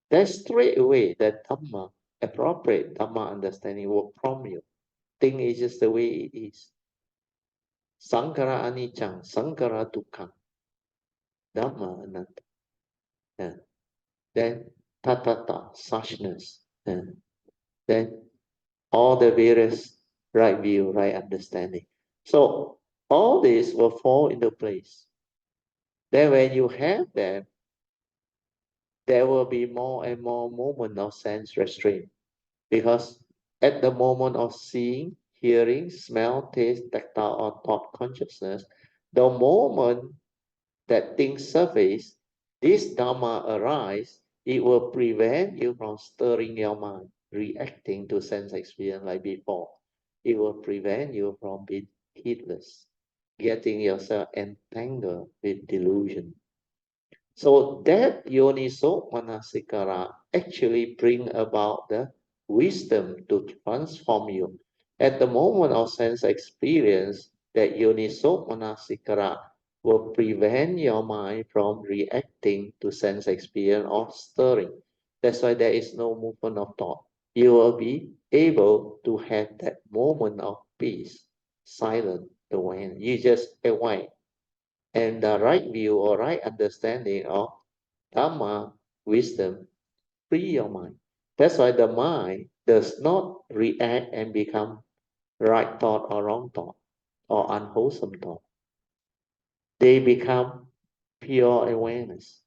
Speaker 1: Then straight away the Dhamma, appropriate Dhamma understanding will prompt you. Thing is just the way it is. Sankara anicang, sankara dukkha, Dhamma anatta. Yeah. Then tatata, suchness. Yeah. Then all the various right view, right understanding. So all this will fall into place. Then when you have them, there will be more and more moment of sense restraint. Because at the moment of seeing, hearing, smell, taste, tactile, or thought consciousness, the moment that things surface, this Dhamma arise, it will prevent you from stirring your mind, reacting to sense experience like before. It will prevent you from being heedless, getting yourself entangled with delusion. So that yoniso manasikara actually bring about the wisdom to transform you. At the moment of sense experience, that yoniso manasikara will prevent your mind from reacting to sense experience or stirring. That's why there is no movement of thought. You will be able to have that moment of peace, silent awareness. You just awake and the right view or right understanding of Dhamma, wisdom, free your mind. That's why the mind does not react and become right thought or wrong thought or unwholesome thought. They become pure awareness.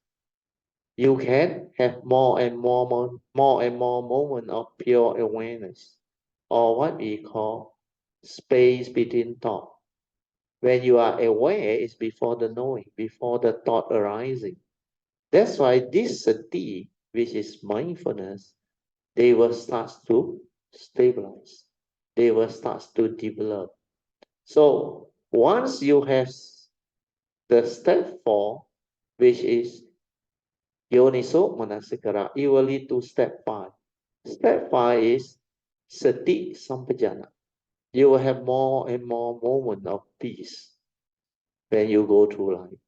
Speaker 1: You can have more and more moment of pure awareness, or what we call space between thought. When you are aware, it's before the knowing, before the thought arising. That's why this sati, which is mindfulness, they will start to stabilize. They will start to develop. So once you have the step 4, which is yoniso manasikara, it will lead to step 5. Step 5 is sati sampajana. You will have more and more moment of peace when you go through life.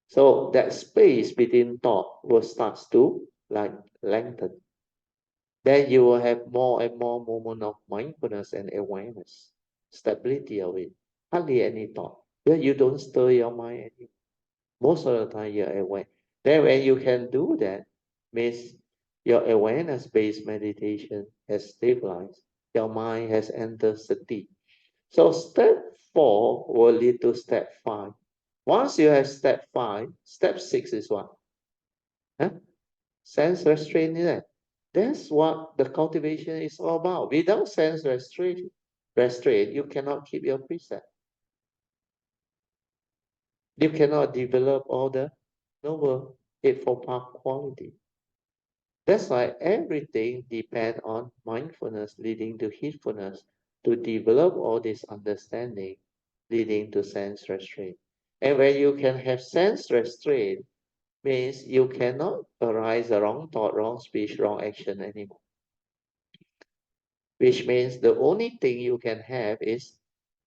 Speaker 1: So that space between thought will start to like lengthen. Then you will have more and more moment of mindfulness and awareness, stability of it. Hardly any thought. Then you don't stir your mind anymore. Most of the time you're aware. Then when you can do that, means your awareness-based meditation has stabilized. Your mind has entered sati. So step 4 will lead to step 5. Once you have step 5, step 6 is what? Huh? Sense restraint, is that? That's what the cultivation is all about. Without sense restraint, you cannot keep your precept. You cannot develop all the noble Eightfold Path quality. That's why everything depends on mindfulness leading to heedfulness to develop all this understanding leading to sense restraint. And when you can have sense restraint, means you cannot arise a wrong thought, wrong speech, wrong action anymore. Which means the only thing you can have is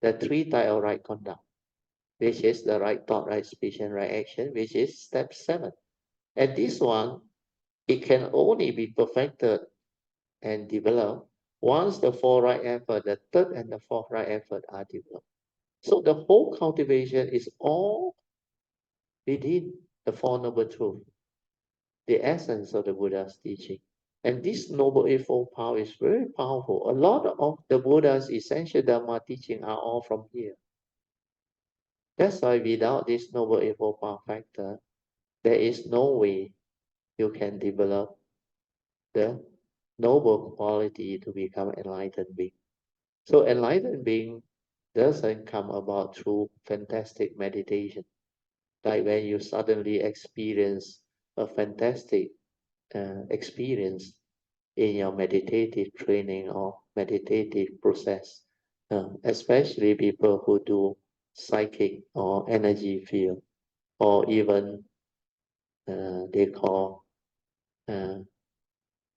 Speaker 1: the 3 types of right conduct, which is the right thought, right speech, and right action, which is step 7. And this one, it can only be perfected and developed once the 4 right effort, the 3rd and the 4th right effort are developed. So the whole cultivation is all within the Four Noble Truths, the essence of the Buddha's teaching. And this Noble Eightfold Path is very powerful. A lot of the Buddha's essential Dharma teaching are all from here. That's why without this Noble Eightfold Path factor, there is no way you can develop the noble quality to become enlightened being. So enlightened being doesn't come about through fantastic meditation. Like when you suddenly experience a fantastic experience in your meditative training or meditative process, especially people who do psychic or energy field, or even they call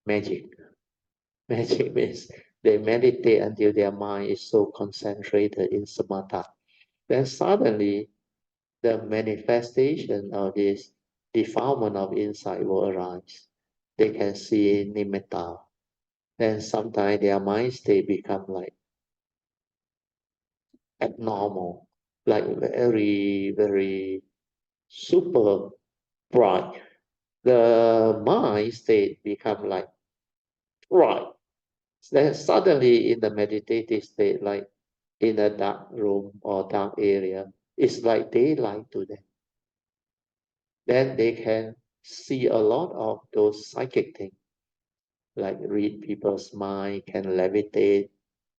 Speaker 1: magic. Magic means they meditate until their mind is so concentrated in samatha. Then suddenly the manifestation of this defilement of insight will arise. They can see nimitta. Then sometimes their mind state become like abnormal, like very, very super bright. The mind state become like bright. Then suddenly in the meditative state, like in a dark room or dark area, it's like daylight to them. Then they can see a lot of those psychic things, like read people's mind, can levitate,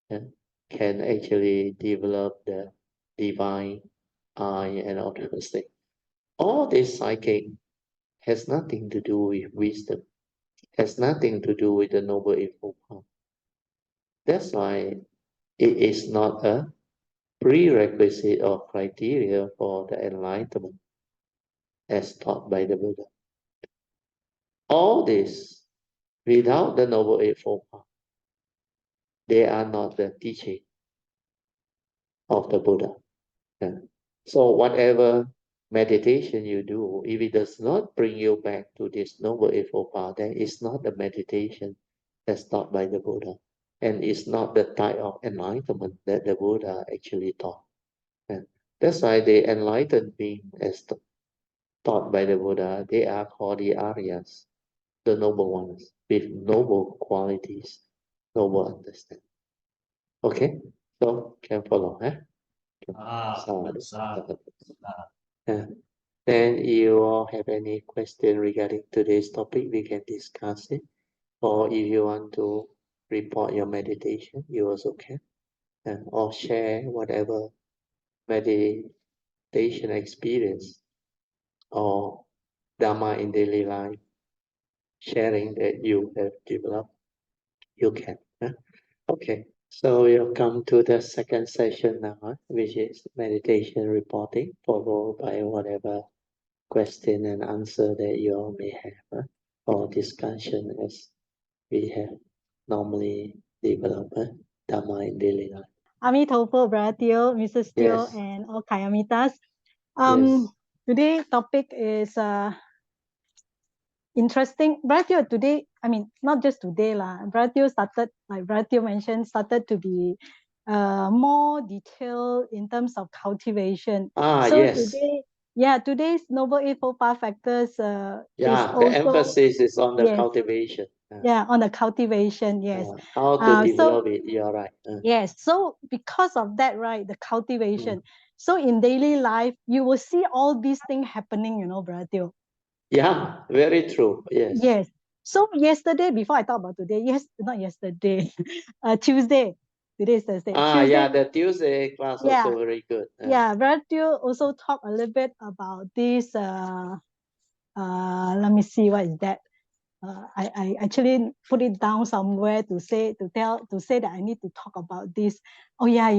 Speaker 1: and can actually develop the divine eye and all those things. All this psychic has nothing to do with wisdom, has nothing to do with the noble eightfold path. That's why it is not a prerequisite or criteria for the enlightenment as taught by the Buddha. All this without the Noble Eightfold Path, they are not the teaching of the Buddha. Yeah. So whatever meditation you do, if it does not bring you back to this Noble Eightfold Path, then it's not the meditation that's taught by the Buddha. And it's not the type of enlightenment that the Buddha actually taught. And that's why the enlightened being as taught by the Buddha, they are called the Aryas, the noble ones, with noble qualities, noble understanding. Okay, so can follow, huh? Sadhu, sadhu. Yeah. Then you all have any question regarding today's topic, we can discuss it. Or if you want to report your meditation, you also can. Or share whatever meditation experience or Dharma in daily life sharing that you have developed, you can. Huh? Okay, so we'll come to the second session now, which is meditation reporting, followed by whatever question and answer that you all may have, or discussion as we have normally developed, Dhamma in daily life.
Speaker 2: Amitofo, Brother Teo, Mrs. Teo,
Speaker 1: Yes,
Speaker 2: and all Kayamitas.
Speaker 1: yes.
Speaker 2: Today topic is interesting. Brother Teo today, I mean, not just today lah. Brother Teo started, like Brother Teo mentioned, started to be more detailed in terms of cultivation. So
Speaker 1: Yes.
Speaker 2: today, today's Noble Eightfold Path Factors is
Speaker 1: Yeah, the
Speaker 2: also,
Speaker 1: emphasis is on the
Speaker 2: yes,
Speaker 1: cultivation.
Speaker 2: on the cultivation, yes.
Speaker 1: How to
Speaker 2: So
Speaker 1: develop it, you're right.
Speaker 2: yes, so because of that, right, the cultivation.
Speaker 1: Mm.
Speaker 2: So in daily life, you will see all these things happening, Brother Teo.
Speaker 1: Yeah, very true. Yes.
Speaker 2: Yes. So yesterday, before I talk about today, not yesterday, Tuesday. Today is Thursday.
Speaker 1: Yeah,
Speaker 2: Tuesday,
Speaker 1: the Tuesday class
Speaker 2: yeah,
Speaker 1: also very good.
Speaker 2: Brother Teo also talked a little bit about this. Let me see what is that. I actually put it down somewhere to say that I need to talk about this. Oh yeah.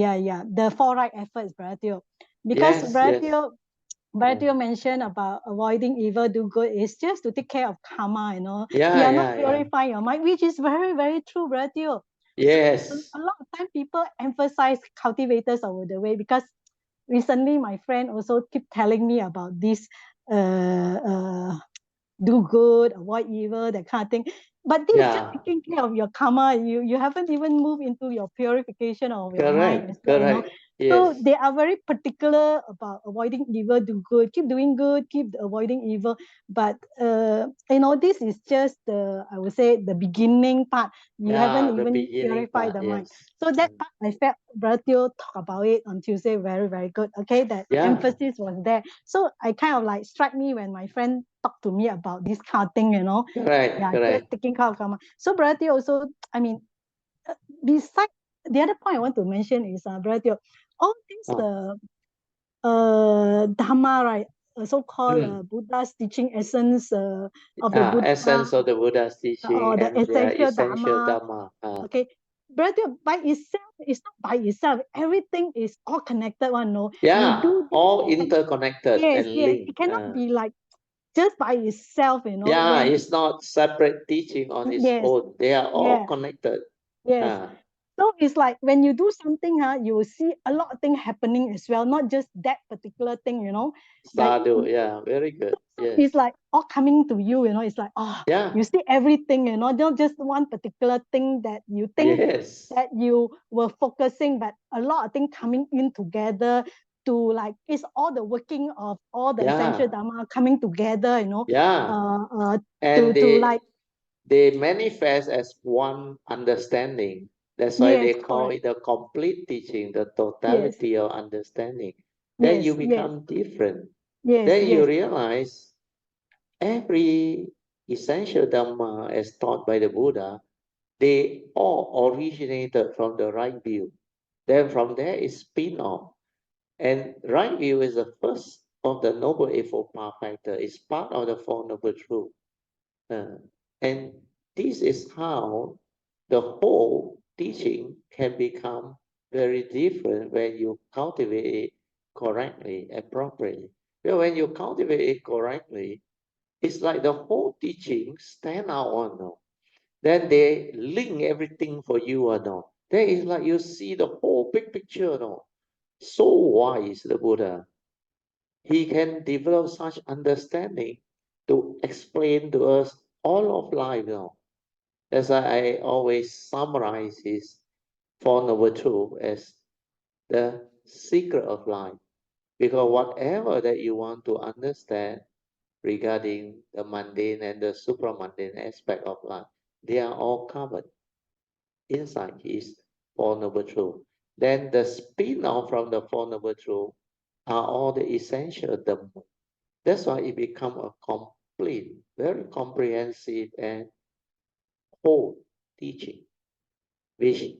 Speaker 2: The four right efforts, Brother Teo. Because
Speaker 1: Yes,
Speaker 2: Brother
Speaker 1: yes.
Speaker 2: Teo mentioned about avoiding evil, do good is just to take care of karma,
Speaker 1: Yeah,
Speaker 2: You are not
Speaker 1: yeah, yeah.
Speaker 2: purifying your mind, which is very, very true, Brother Teo.
Speaker 1: Yes.
Speaker 2: A lot of time people emphasize cultivators over the way because recently my friend also keep telling me about this do good, avoid evil, that kind of thing. But this is just
Speaker 1: Yeah.
Speaker 2: taking care of your karma. You haven't even moved into your purification of your mind as
Speaker 1: Correct.
Speaker 2: well.
Speaker 1: Correct.
Speaker 2: So
Speaker 1: Yes.
Speaker 2: they are very particular about avoiding evil, do good, keep doing good, keep avoiding evil. But this is just I would say the beginning part. You haven't
Speaker 1: Yeah, the
Speaker 2: even
Speaker 1: beginning
Speaker 2: purified
Speaker 1: part.
Speaker 2: the mind.
Speaker 1: Yes.
Speaker 2: So that part I felt Brother Teo talk about it on Tuesday very, very good. Okay, that
Speaker 1: Yeah.
Speaker 2: emphasis was there. So I kind of like struck me when my friend talked to me about this kind of thing,
Speaker 1: Correct.
Speaker 2: just
Speaker 1: Correct.
Speaker 2: taking care of karma. So Brother Teo also, I mean, besides the other point I want to mention is Brother Teo, all these
Speaker 1: Oh,
Speaker 2: Dhamma, right? so-called Buddha's teaching essence of the Buddha,
Speaker 1: essence of the Buddha's teaching
Speaker 2: or the
Speaker 1: and their
Speaker 2: essential
Speaker 1: essential
Speaker 2: Dharma.
Speaker 1: Dharma.
Speaker 2: Okay, brother, by itself, it's not by itself. Everything is all connected one, no? You
Speaker 1: Yeah,
Speaker 2: do this,
Speaker 1: all interconnected
Speaker 2: yes,
Speaker 1: and
Speaker 2: yes. It
Speaker 1: linked.
Speaker 2: cannot be like just by itself,
Speaker 1: Yeah,
Speaker 2: when
Speaker 1: it's not separate teaching on its
Speaker 2: yes,
Speaker 1: own. They are all
Speaker 2: yeah,
Speaker 1: connected.
Speaker 2: yes. So it's like when you do something, you will see a lot of things happening as well, not just that particular thing, Like
Speaker 1: Sadhu, yeah, very good.
Speaker 2: so
Speaker 1: Yes.
Speaker 2: it's like all coming to you, it's like,
Speaker 1: Yeah.
Speaker 2: you see everything, not just one particular thing that you think
Speaker 1: Yes.
Speaker 2: that you were focusing, but a lot of things coming in together to like, it's all the working of all the essential
Speaker 1: Yeah.
Speaker 2: Dharma coming together,
Speaker 1: Yeah. And
Speaker 2: to like,
Speaker 1: they manifest as one understanding. That's why
Speaker 2: yes,
Speaker 1: they call
Speaker 2: correct.
Speaker 1: it the complete teaching, the
Speaker 2: Yes,
Speaker 1: totality of understanding. Then you
Speaker 2: yes, yes,
Speaker 1: become different.
Speaker 2: yes,
Speaker 1: Then you
Speaker 2: yes,
Speaker 1: realize every essential Dhamma as taught by the Buddha, they all originated from the right view. Then from there is spin-off. And right view is the first of the Noble Eightfold Path factor. It's part of the Four Noble Truths. Uh, and this is how the whole teaching can become very different when you cultivate it correctly and properly. Well, when you cultivate it correctly, it's like the whole teaching stand out on no. Then they link everything for you or no. Then it's like you see the whole big picture no. So wise the Buddha. He can develop such understanding to explain to us all of life now. That's why I always summarize his Four Noble Truths as the secret of life. Because whatever that you want to understand regarding the mundane and the supramundane aspect of life, they are all covered inside his Four Noble Truths. Then the spin-off from the Four Noble Truths are all the essential Dhamma. That's why it becomes a complete, very comprehensive and whole teaching, which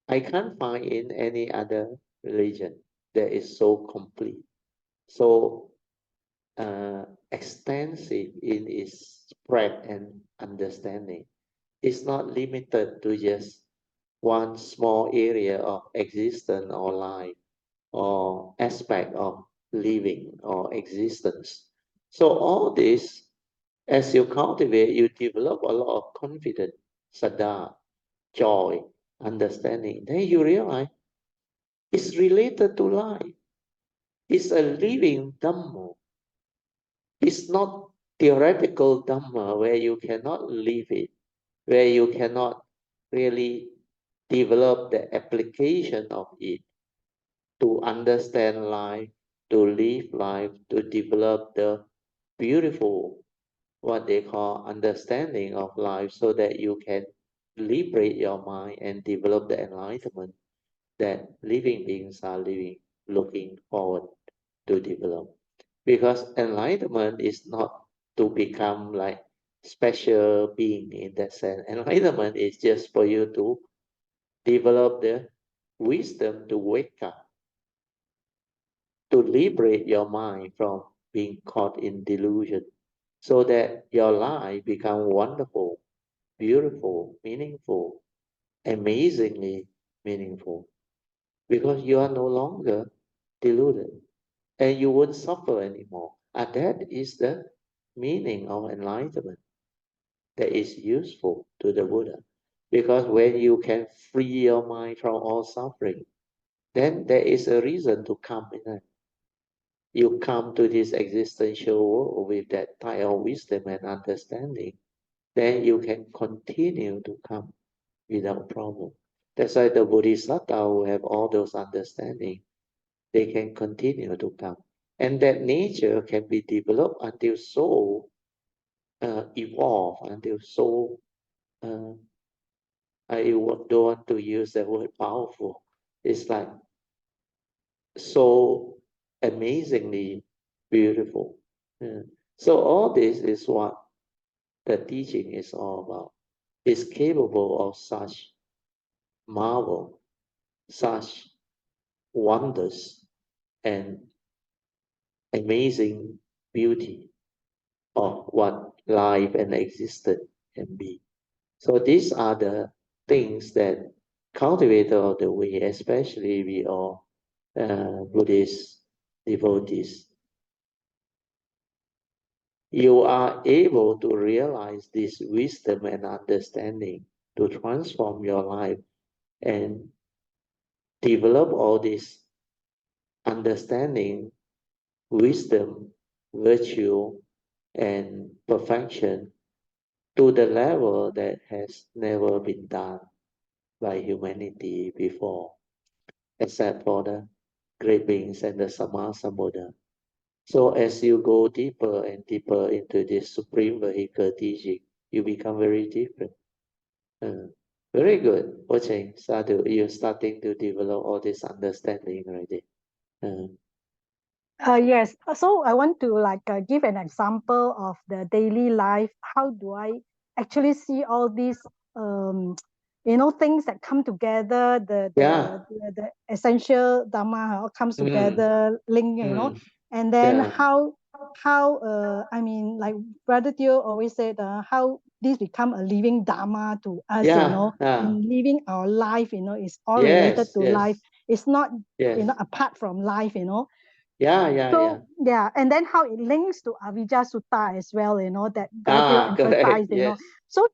Speaker 1: I can't find in any other religion that is so complete, so extensive in its spread and understanding. It's not limited to just one small area of existence or life or aspect of living or existence. So all this, as you cultivate, you develop a lot of confidence, saddha, joy, understanding. Then you realize it's related to life. It's a living Dhamma. It's not theoretical Dhamma where you cannot live it, where you cannot really develop the application of it to understand life, to live life, to develop the beautiful, what they call understanding of life, so that you can liberate your mind and develop the enlightenment that living beings are looking forward to develop. Because enlightenment is not to become like special being in that sense. Enlightenment is just for you to develop the wisdom to wake up, to liberate your mind from being caught in delusion, so that your life become wonderful, beautiful, meaningful, amazingly meaningful, because you are no longer deluded and you won't suffer anymore. And that is the meaning of enlightenment that is useful to the Buddha. Because when you can free your mind from all suffering, then there is a reason to come in it. You come to this existential world with that type of wisdom and understanding, then you can continue to come without problem. That's why the Bodhisattva who have all those understanding, they can continue to come. And that nature can be developed until so evolved, until so, don't want to use the word powerful. It's like so amazingly beautiful. Yeah. So all this is what the teaching is all about. It's capable of such marvel, such wonders, and amazing beauty of what life and existence can be. So these are the things that cultivator of the way, especially we all Buddhist devotees, you are able to realize this wisdom and understanding to transform your life and develop all this understanding, wisdom, virtue, and perfection to the level that has never been done by humanity before, except for the great beings and the Samasa Buddha. So as you go deeper and deeper into this supreme vehicle teaching, you become very different. Uh, Very good, Poh Cheng, Sadhu. You're starting to develop all this understanding already. Uh,
Speaker 2: Yes. So I want to give an example of the daily life. How do I actually see all these things that come together,
Speaker 1: yeah.
Speaker 2: the essential Dharma all comes
Speaker 1: Mm,
Speaker 2: together, link,
Speaker 1: mm,
Speaker 2: and then
Speaker 1: yeah.
Speaker 2: how I mean, like Brother Teo always said, how this become a living Dharma to us,
Speaker 1: Yeah.
Speaker 2: in living our life, is all related
Speaker 1: Yes.
Speaker 2: to life.
Speaker 1: Yes.
Speaker 2: It's not,
Speaker 1: Yes.
Speaker 2: apart from life,
Speaker 1: Yeah. Yeah. Yeah.
Speaker 2: So yeah, and then how it links to Avijja Sutta as well, that Brother Teo
Speaker 1: Correct.
Speaker 2: emphasized,
Speaker 1: Yes.
Speaker 2: So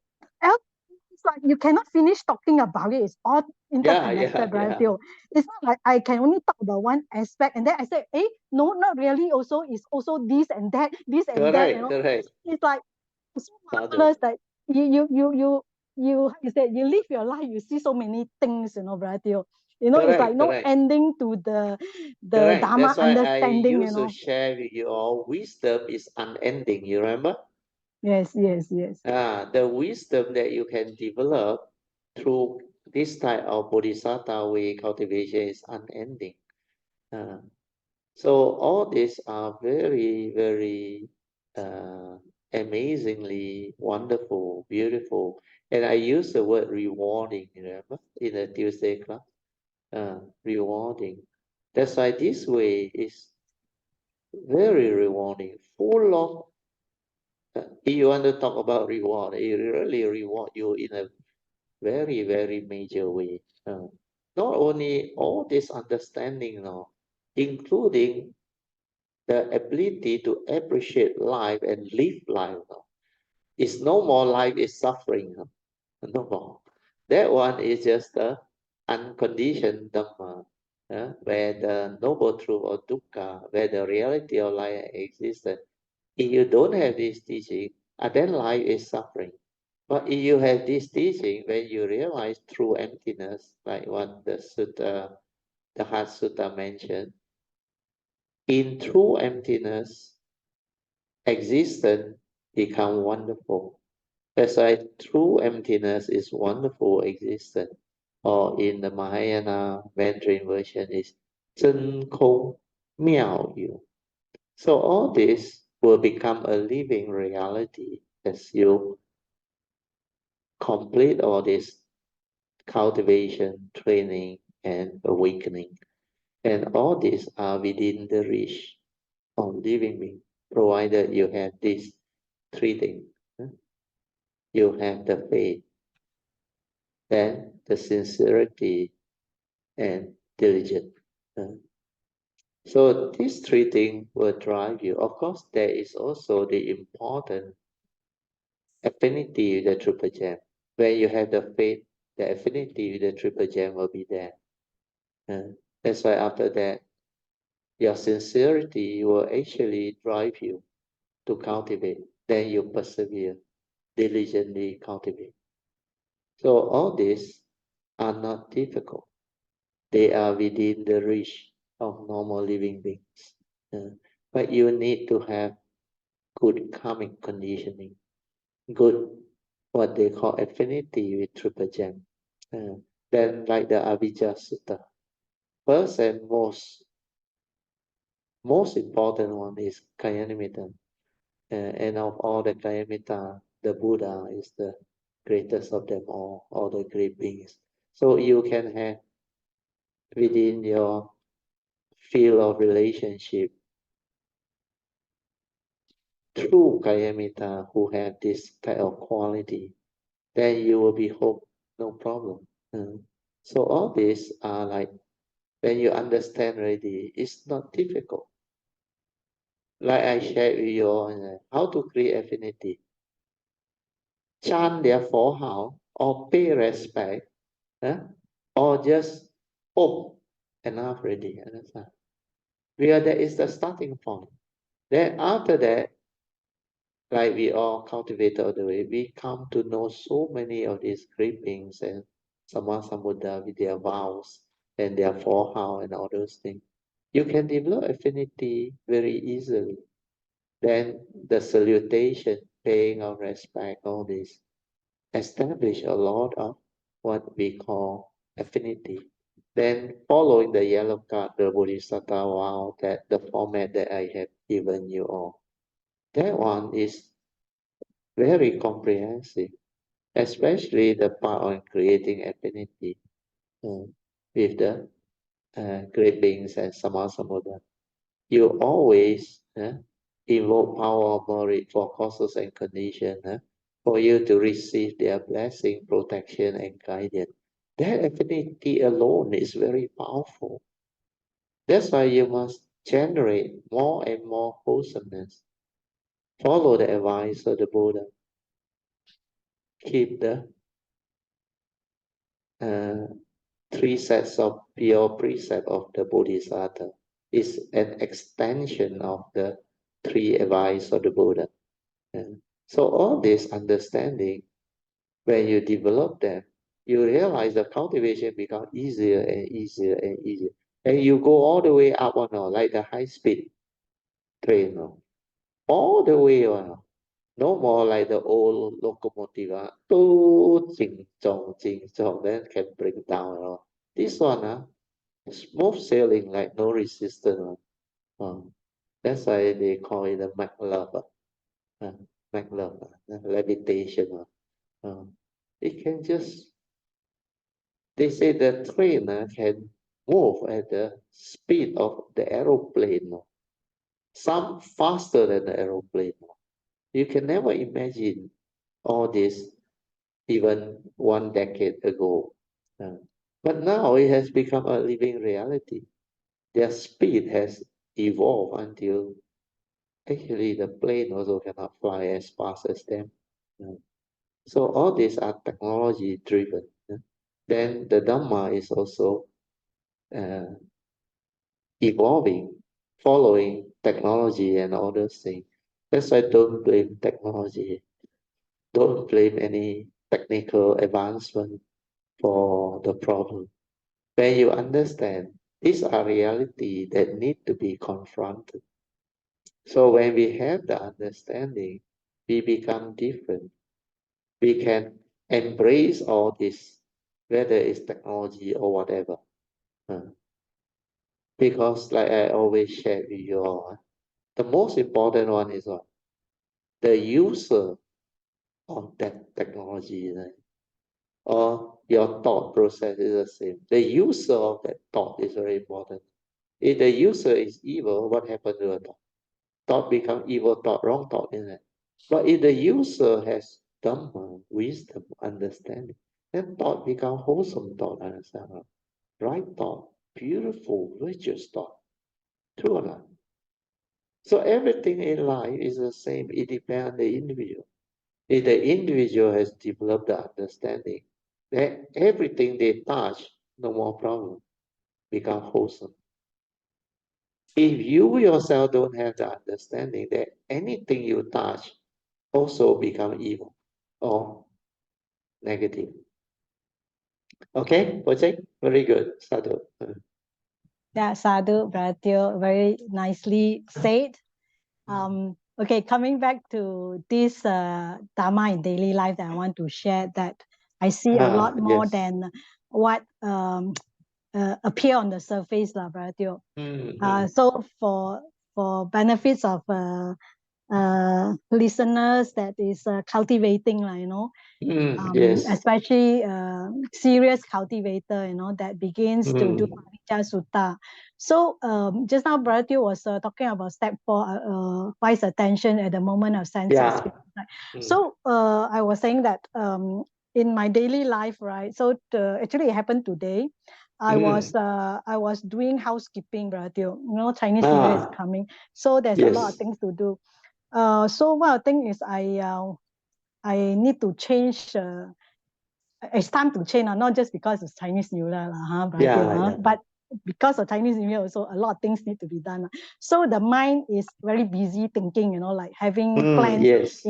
Speaker 2: it's like you cannot finish talking about it. It's all
Speaker 1: Yeah. Yeah.
Speaker 2: interconnected, Brother
Speaker 1: Yeah.
Speaker 2: Teo. It's not like I can only talk about one aspect and then I say, no, not really. Also, it's also this and that.
Speaker 1: Correct. Correct.
Speaker 2: It's like so
Speaker 1: Sadhu.
Speaker 2: marvelous that you said you live your life, you see so many things, Brother Teo. It's like
Speaker 1: Correct.
Speaker 2: no
Speaker 1: Correct.
Speaker 2: ending to the
Speaker 1: Correct.
Speaker 2: Dharma
Speaker 1: That's why I
Speaker 2: understanding,
Speaker 1: used to share with you all wisdom is unending. You remember?
Speaker 2: Yes, yes, yes.
Speaker 1: The wisdom that you can develop through this type of bodhisattva way cultivation is unending. Uh, so all these are very, very amazingly wonderful, beautiful. And I use the word rewarding, remember, in the Tuesday class. Rewarding. That's why this way is very rewarding, full of if you want to talk about reward, it really reward you in a very, very major way. Not only all this understanding now, including the ability to appreciate life and live life now. It's no more life is suffering. No more. That one is just the unconditioned Dhamma, where the noble truth of dukkha, where the reality of life exists. If you don't have this teaching, then life is suffering. But if you have this teaching, when you realize true emptiness, like what the sutta, the Heart Sutta mentioned, in true emptiness, existence become wonderful. That's why true emptiness is wonderful existence. Or in the Mahayana Mandarin version is 真空妙有. So all this will become a living reality as you complete all this cultivation, training, and awakening. And all these are within the reach of living being, provided you have these three things. You have the faith, then the sincerity, and diligence. So these three things will drive you. Of course, there is also the important affinity with the triple gem. When you have the faith, the affinity with the triple gem will be there. That's why after that, your sincerity will actually drive you to cultivate. Then you persevere, diligently cultivate. So all these are not difficult. They are within the reach of normal living beings. But you need to have good karmic conditioning, good what they call affinity with triple gem. Then like the Avijja Sutta. First and most important one is Kayanamitta. And of all the Kayamita, the Buddha is the greatest of them all the great beings. So you can have within your field of relationship true Kayamita who have this type of quality, then you will be home, no problem. So all these are like, when you understand already, it's not difficult. Like I shared with you all, how to create affinity. Chant their forehao or pay respect, or just enough already. Understand? Where that is the starting point. Then after that, like we all cultivate all the way, we come to know so many of these great beings and Sammasambuddha with their vows and their forehao and all those things. You can develop affinity very easily. Then the salutation, paying of respect, all this, establish a lot of what we call affinity. Then following the yellow card, the Bodhisattva vow, that the format that I have given you all. That one is very comprehensive, especially the part on creating affinity with the great beings and Sammasambuddha. You always invoke power of merit for causes and conditions for you to receive their blessing, protection, and guidance. That affinity alone is very powerful. That's why you must generate more and more wholesomeness. Follow the advice of the Buddha. Keep the three sets of pure precept of the Bodhisattva. Is an extension of the three advice of the Buddha. So all this understanding, when you develop them, you realize the cultivation becomes easier and easier and easier. And you go all the way up like the high-speed train, all the way on. No more like the old locomotive, ching chong, then can bring down. This one, smooth sailing, like no resistance. That's why they call it the MacLove, levitation. It can just, they say the train can move at the speed of the aeroplane, some faster than the aeroplane. You can never imagine all this even 1 decade ago. But now it has become a living reality. Their speed has evolved until actually the plane also cannot fly as fast as them. So all these are technology driven. Then the Dhamma is also evolving, following technology and all those things. That's why don't blame technology. Don't blame any technical advancement for the problem. When you understand, these are reality that need to be confronted. So when we have the understanding, we become different. We can embrace all this, whether it's technology or whatever. Because like I always share with you all, the most important one is what? The user of that technology, right? Or your thought process is the same. The user of that thought is very important. If the user is evil, what happens to the thought? Thought become evil thought, wrong thought, isn't it? But if the user has Dhamma, wisdom, understanding, then thought become wholesome thought, understand? Right thought, beautiful, virtuous thought. True or not? So everything in life is the same. It depends on the individual. If the individual has developed the understanding, then everything they touch, no more problem, become wholesome. If you yourself don't have the understanding that anything you touch also become evil or negative. Okay, Poh Cheng? Very good. Sadhu.
Speaker 2: Yeah, Sadhu, Bratio, very nicely said. Okay, coming back to this Dharma in daily life that I want to share, that I see a lot more
Speaker 1: Yes.
Speaker 2: than what appear on the surface, Bratio. So for benefits of listeners that is cultivating,
Speaker 1: Yes.
Speaker 2: especially serious cultivator, that begins to do Parijja Sutta. So just now Brother Teo was talking about step 4, wise attention at the moment of sense
Speaker 1: Yeah.
Speaker 2: experience. So I was saying that in my daily life, right? So actually it happened today. I was doing housekeeping, Brother Teo. Chinese New Year is coming, so there's a lot of things to do. So one of the things is I need to change. It's time to change, not just because it's Chinese New Year, but because of Chinese New Year also, a lot of things need to be done. So the mind is very busy thinking, like having plans,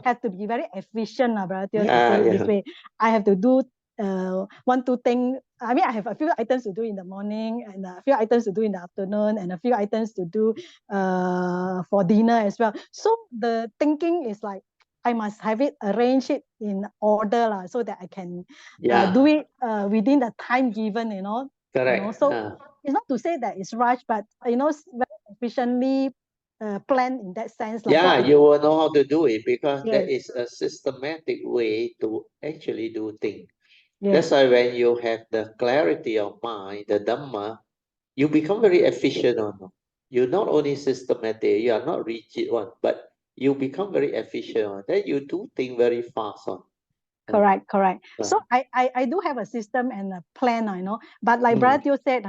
Speaker 2: have to be very efficient, Brother Teo, to say it this way. I have to do 1, 2 things. I mean, I have a few items to do in the morning, and a few items to do in the afternoon, and a few items to do for dinner as well. So the thinking is like, I must have it, arrange it in order, so that I can do it within the time given,
Speaker 1: Correct.
Speaker 2: So it's not to say that it's rushed, but very efficiently planned in that sense.
Speaker 1: Yeah,
Speaker 2: So
Speaker 1: you will know how to do it because there
Speaker 2: yes,
Speaker 1: is a systematic way to actually do things. That's
Speaker 2: yes,
Speaker 1: why when you have the clarity of mind, the Dhamma, you become very efficient on. You're not only systematic, you are not rigid one, but you become very efficient on. Then you do things very fast on.
Speaker 2: correct. So I do have a system and a plan, but like Brother Teo said,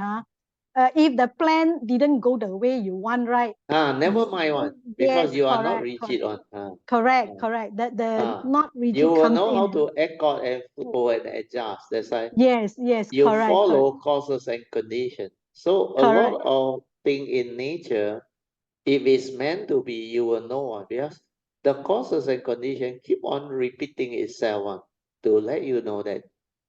Speaker 2: if the plan didn't go the way you want, right?
Speaker 1: Never mind one, because
Speaker 2: Yes,
Speaker 1: you are not
Speaker 2: correct.
Speaker 1: rigid on.
Speaker 2: Correct. That the not
Speaker 1: You
Speaker 2: rigid
Speaker 1: will
Speaker 2: comes
Speaker 1: know how
Speaker 2: in.
Speaker 1: to accord and flow and adjust. That's why
Speaker 2: Yes,
Speaker 1: you
Speaker 2: correct.
Speaker 1: follow causes and conditions. So a
Speaker 2: Correct.
Speaker 1: lot of thing in nature, if it's meant to be, you will know because the causes and conditions keep on repeating itself to let you know that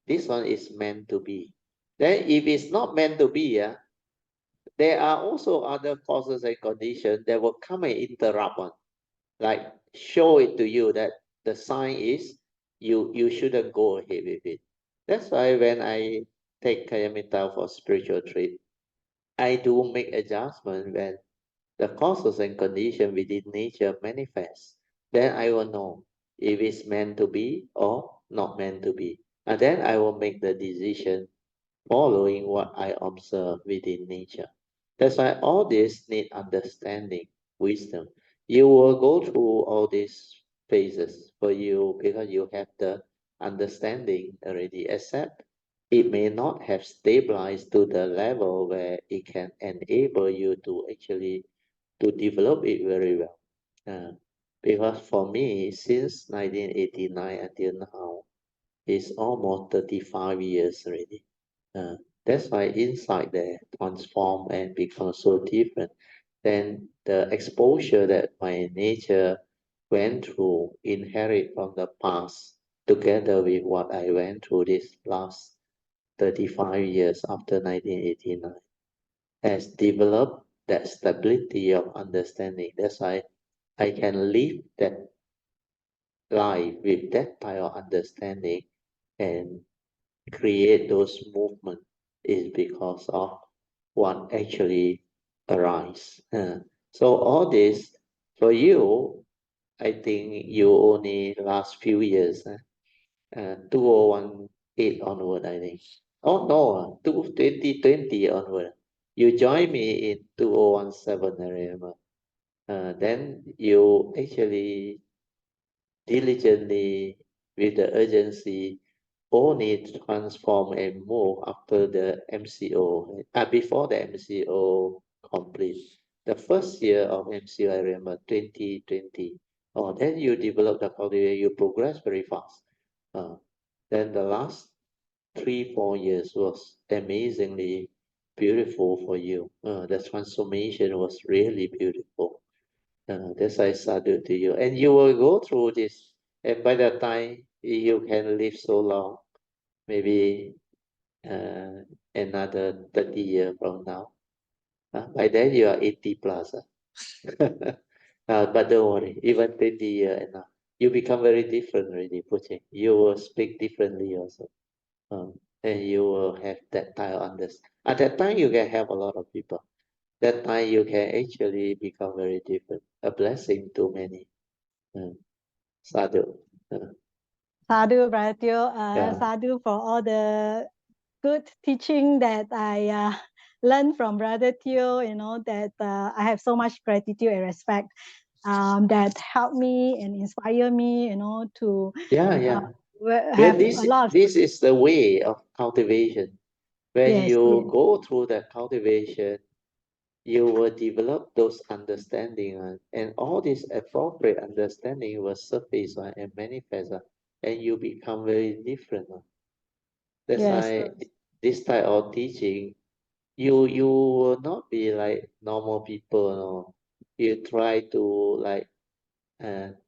Speaker 1: this one is meant to be. Then if it's not meant to be, there are also other causes and conditions that will come and interrupt one, like show it to you that the sign is you shouldn't go ahead with it. That's why when I take Kayamita for spiritual trip, I do make adjustment when the causes and conditions within nature manifest. Then I will know if it's meant to be or not meant to be. And then I will make the decision following what I observe within nature. That's why all this need understanding, wisdom. You will go through all these phases for you because you have the understanding already, except it may not have stabilized to the level where it can enable you to actually to develop it very well. Because for me, since 1989 until now, it's almost 35 years already. That's why inside there transform and become so different. Then the exposure that my nature went through, inherit from the past, together with what I went through this last 35 years after 1989, has developed that stability of understanding. That's why I can live that life with that type of understanding and create those movements is because of what actually arise. So all this for you, I think you only last few years, 2018 onward, I think. Oh no, 2020 onward. You joined me in 2017, I remember. Then you actually diligently with the urgency only transform and move after the MCO, before the MCO complete. The first year of MCO, I remember 2020. Oh, then you develop the cultivation, you progress very fast. Then the last 3, 4 years was amazingly beautiful for you. The transformation was really beautiful. That's why I salute to you. And you will go through this. And by the time you can live so long, maybe another 30 years from now. By then you are 80 plus. But don't worry, even 20 years and now, you become very different already, Poh Cheng. You will speak differently also. And you will have that type of understanding. At that time, you can help a lot of people. that time you can actually become very different, a blessing to many. Sadhu.
Speaker 2: Sadhu, Brother Teo,
Speaker 1: Yeah.
Speaker 2: sadhu for all the good teaching that I learned from Brother Teo, that I have so much gratitude and respect that helped me and inspire me, to
Speaker 1: Yeah, yeah. Well,
Speaker 2: have a lot of,
Speaker 1: this is the way of cultivation. When
Speaker 2: yes,
Speaker 1: you
Speaker 2: yes,
Speaker 1: go through that cultivation, you will develop those understanding, and all this appropriate understanding will surface and manifest, and you become very different. That's
Speaker 2: yes,
Speaker 1: why this type of teaching, you will not be like normal people. No? You try to like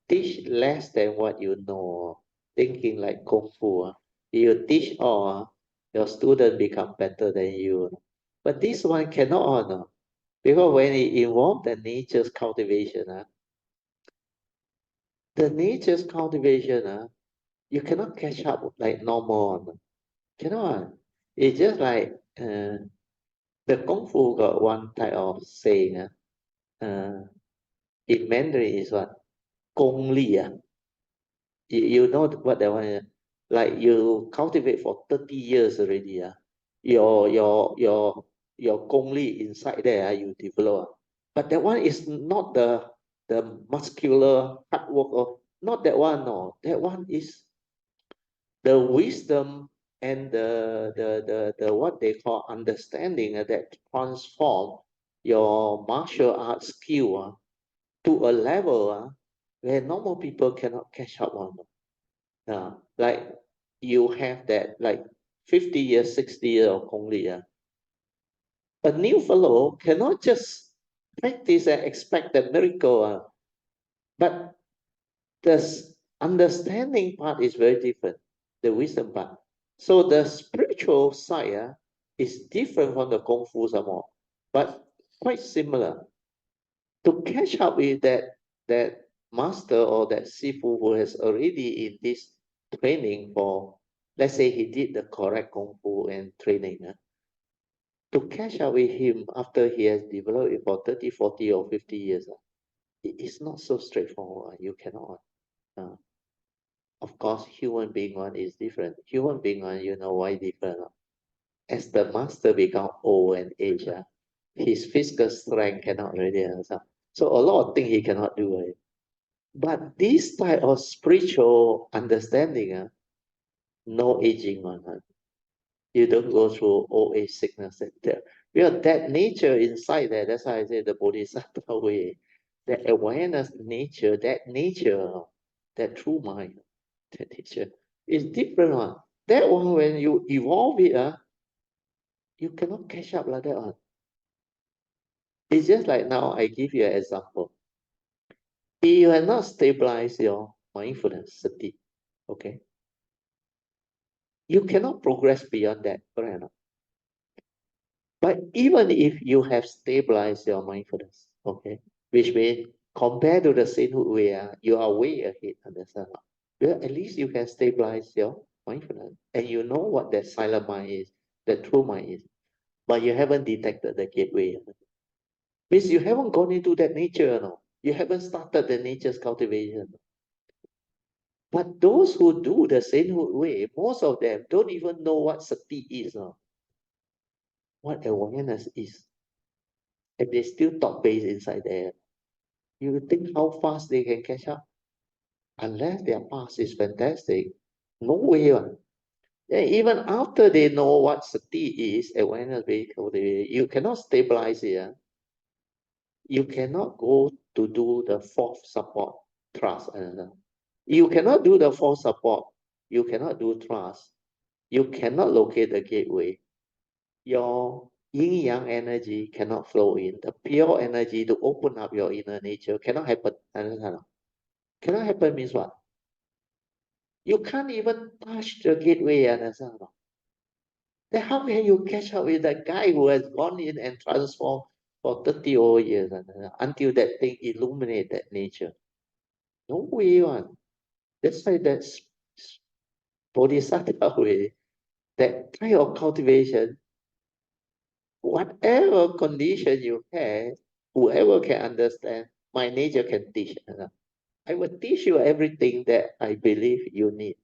Speaker 1: teach less than what you know, thinking like Kung Fu. You teach all, your student become better than you. But this one cannot, no? Because when it involves the nature's cultivation, the nature's cultivation, you cannot catch up like normal. Cannot. It's just like the Kung Fu got one type of saying, in Mandarin is what? Gong Li. You know what that one is? Like you cultivate for 30 years already. Your Gong Li inside there, you develop. But that one is not the muscular hard work of, not that one, no. That one is the wisdom and the what they call understanding that transform your martial arts skill to a level where normal people cannot catch up on. Like you have that like 50 years, 60 years of Kong Li. A new fellow cannot just practice and expect the miracle. But the understanding part is very different, the wisdom part. So the spiritual side is different from the Kung Fu some more, but quite similar. To catch up with that master or that sifu who has already in this training for, let's say he did the correct Kung Fu and training, to catch up with him after he has developed it for 30, 40 or 50 years, it is not so straightforward. You cannot. Uh, Of course, human being one is different. Human being one, you know why different? As the master become old and age, his physical strength cannot really answer. So a lot of things he cannot do. Right? But this type of spiritual understanding, no aging one. You don't go through old age sickness and death. Because that nature inside there, that's why I say the Bodhisattva way, that awareness nature, that true mind, that nature is different one. That one, when you evolve it, you cannot catch up like that one. It's just like now, I give you an example. If you have not stabilized your mindfulness, sati, okay, you cannot progress beyond that, correct or not? But even if you have stabilized your mindfulness, okay, which means compared to the sainthood way, you are way ahead, understand? Well, at least you can stabilize your mindfulness and you know what that silent mind is, the true mind is, but you haven't detected the gateway. Means you haven't gone into that nature, no. You haven't started the nature's cultivation. But those who do the sainthood way, most of them don't even know what sati is, no. What awareness is. And they still talk base inside there. You think how fast they can catch up? Unless their past is fantastic, no way. Yeah, even after they know what sati is, awareness vehicle, you cannot stabilize it. You cannot go to do the fourth support, trust. You cannot do the fourth support. You cannot do trust. You cannot locate the gateway. Your yin yang energy cannot flow in. The pure energy to open up your inner nature cannot happen. Understand? Cannot happen means what? You can't even touch the gateway. Understand? Then how can you catch up with that guy who has gone in and transformed for 30 over years until that thing illuminate that nature? No way one. That's why that's bodhisattva way. That kind of cultivation whatever condition you have, whoever can understand, my nature can teach. I will teach you everything that I believe you need.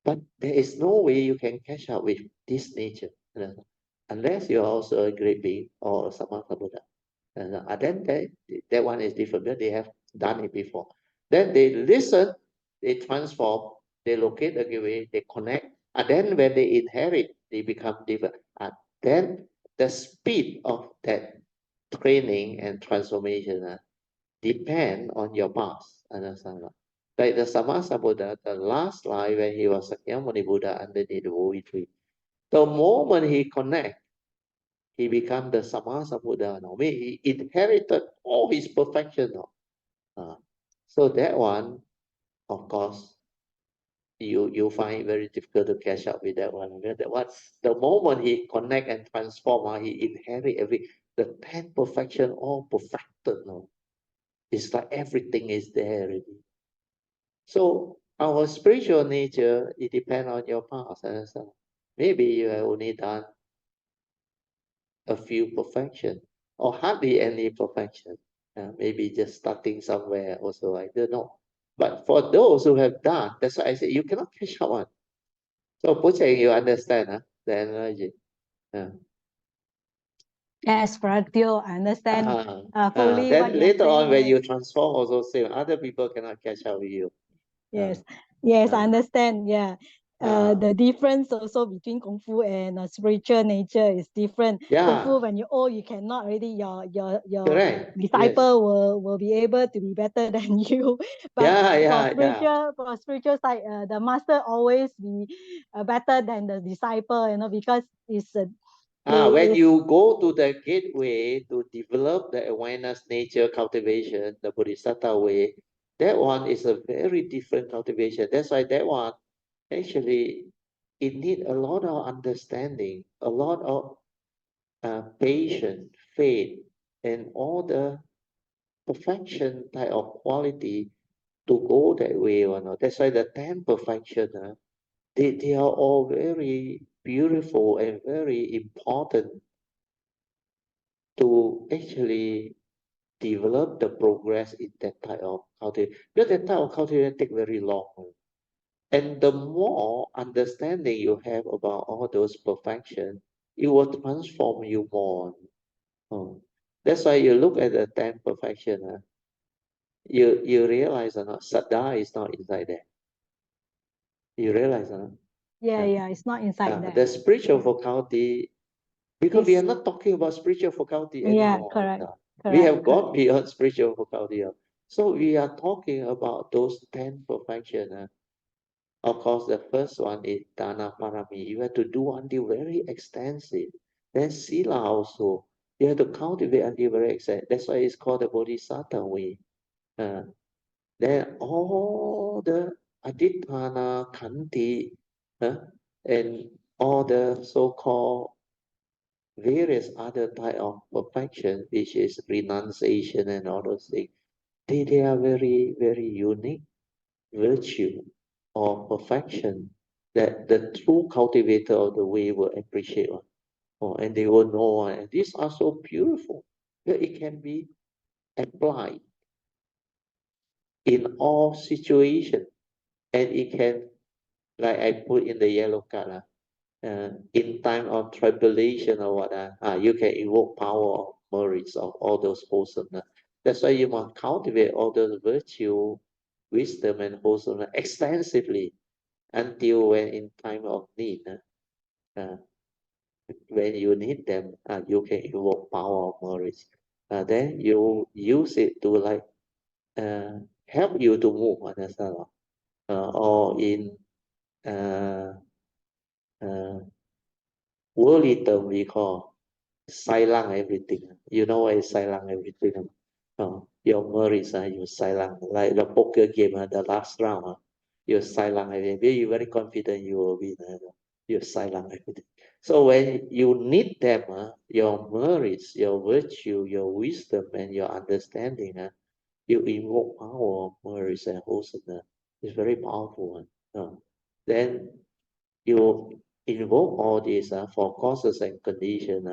Speaker 1: But there is no way you can catch up with this nature, unless you're also a great being or a Samatha Buddha. Then that one is different, but they have done it before. Then they listen, they transform, they locate the gateway, they connect, and then when they inherit, they become different. And then the speed of that training and transformation depend on your past. Understand? Like the Samasa Buddha, the last life when he was Sakyamuni Buddha underneath the Bodhi tree, the moment he connect, he become the Samasa Buddha now. He inherited all his perfection now. So that one, of course, you find it very difficult to catch up with that one. That one, the moment he connect and transform, he inherit the 10 perfection all perfected now. It's like everything is there already. So our spiritual nature, it depends on your past. So maybe you have only done a few perfection or hardly any perfection. Maybe just starting somewhere also, I don't know. But for those who have done, that's why I say you cannot catch up on. So Poh Cheng, you understand the analogy.
Speaker 2: Yes, Pratyo, I understand fully what
Speaker 1: Then
Speaker 2: you're
Speaker 1: later on
Speaker 2: saying.
Speaker 1: when
Speaker 2: Yes.
Speaker 1: you transform also same, other people cannot catch up with you.
Speaker 2: Yes, yes, I
Speaker 1: uh,
Speaker 2: understand. Yeah,
Speaker 1: uh,
Speaker 2: the difference also between Kung Fu and spiritual nature is different. Kung
Speaker 1: yeah,
Speaker 2: Fu, when you old, you cannot already. Your
Speaker 1: correct. Yes.
Speaker 2: disciple will be able to be better than you. But
Speaker 1: Yeah, yeah, yeah.
Speaker 2: for spiritual side, the master always be better than the disciple. Because it's
Speaker 1: When
Speaker 2: they is
Speaker 1: you go to the gateway to develop the awareness nature cultivation, the Bodhisattva way, that one is a very different cultivation. That's why that one actually it need a lot of understanding, a lot of patience, faith, and all the perfection type of quality to go that way or not. That's why the 10 perfection, they are all very beautiful and very important to actually develop the progress in that type of cultivation. Because that type of cultivation take very long. And the more understanding you have about all those perfection, it will transform you more. That's why you look at the 10 perfection, you realize or not, Saddha is not inside there. You realize or not?
Speaker 2: yeah, it's not inside there.
Speaker 1: The spiritual faculty, because we are
Speaker 2: It's
Speaker 1: not talking about spiritual faculty
Speaker 2: yeah,
Speaker 1: anymore.
Speaker 2: correct,
Speaker 1: We
Speaker 2: correct,
Speaker 1: have
Speaker 2: correct.
Speaker 1: gone beyond spiritual faculty. So we are talking about those 10 perfection. Of course, the first one is Dana Parami. You have to do until very extensive. Then Sila also. You have to cultivate until very extensive. That's why it's called the Bodhisattva way. Uh, then all the Aditthana, Khanti, and all the so-called various other type of perfection, which is renunciation and all those things, they are very, very unique virtue or perfection that the true cultivator of the way will appreciate. And they will know. And these are so beautiful that it can be applied in all situations. And it can, like I put in the yellow card, in time of tribulation or what, you can invoke power of merits of all those wholesomeness. That's why you must cultivate all those virtue, wisdom, and wholesomeness extensively until when in time of need, uh, when you need them, you can invoke power of merits. Then you use it to like help you to move, understand? Or in uh, uh, worldly term we call silent everything. You know what is silent everything? Your merits, you silent. Like the poker game, the last round, you silent everything. You're very confident you will win. You silent everything. So when you need them, your merits, your virtue, your wisdom, and your understanding, you invoke power of merits and wholesomeness. It's very powerful one. Then you invoke all these for causes and conditions,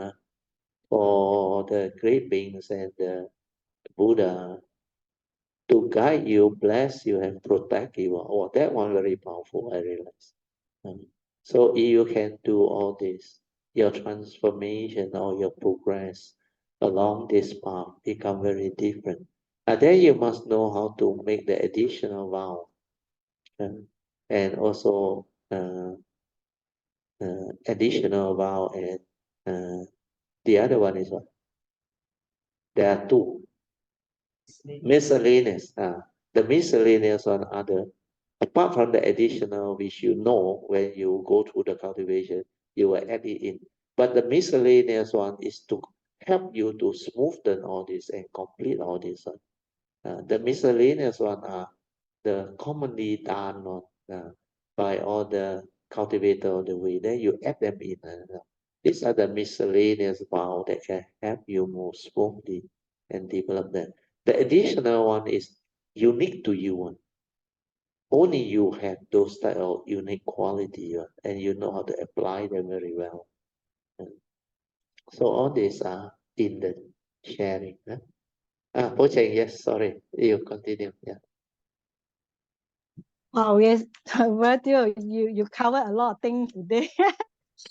Speaker 1: for the great beings and the Buddha to guide you, bless you, and protect you. Oh, that one very powerful, I realize. So if you can do all this, your transformation or your progress along this path become very different. And then you must know how to make the additional vow, and also additional vow, and the other one is what? There are two. Miscellaneous. The miscellaneous one are the, apart from the additional which you know when you go through the cultivation, you will add it in. But the miscellaneous one is to help you to smoothen all this and complete all this. The miscellaneous one are the commonly done by all the cultivator of the way. Then you add them in. These are the miscellaneous vow that can help you more smoothly and develop them. The additional one is unique to you. Only you have those type of unique quality, and you know how to apply them very well. So all these are in the sharing. Poh Cheng, yes, sorry, you continue. Yeah.
Speaker 2: Oh yes, Matthew, you covered a lot of things today.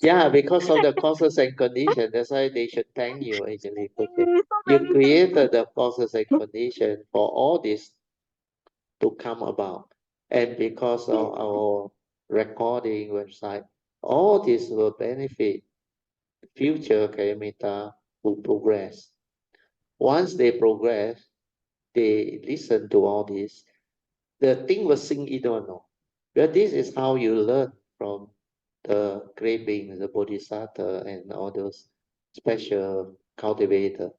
Speaker 1: Yeah, because of the causes and conditions, that's why they should thank you actually. Okay.
Speaker 2: So
Speaker 1: You
Speaker 2: many things.
Speaker 1: created the causes and conditions for all this to come about. And because of our recording website, all this will benefit future Kayamita who progress. Once they progress, they listen to all this, the thing will sink in or no. But this is how you learn from the great beings, the Bodhisattva and all those special cultivator.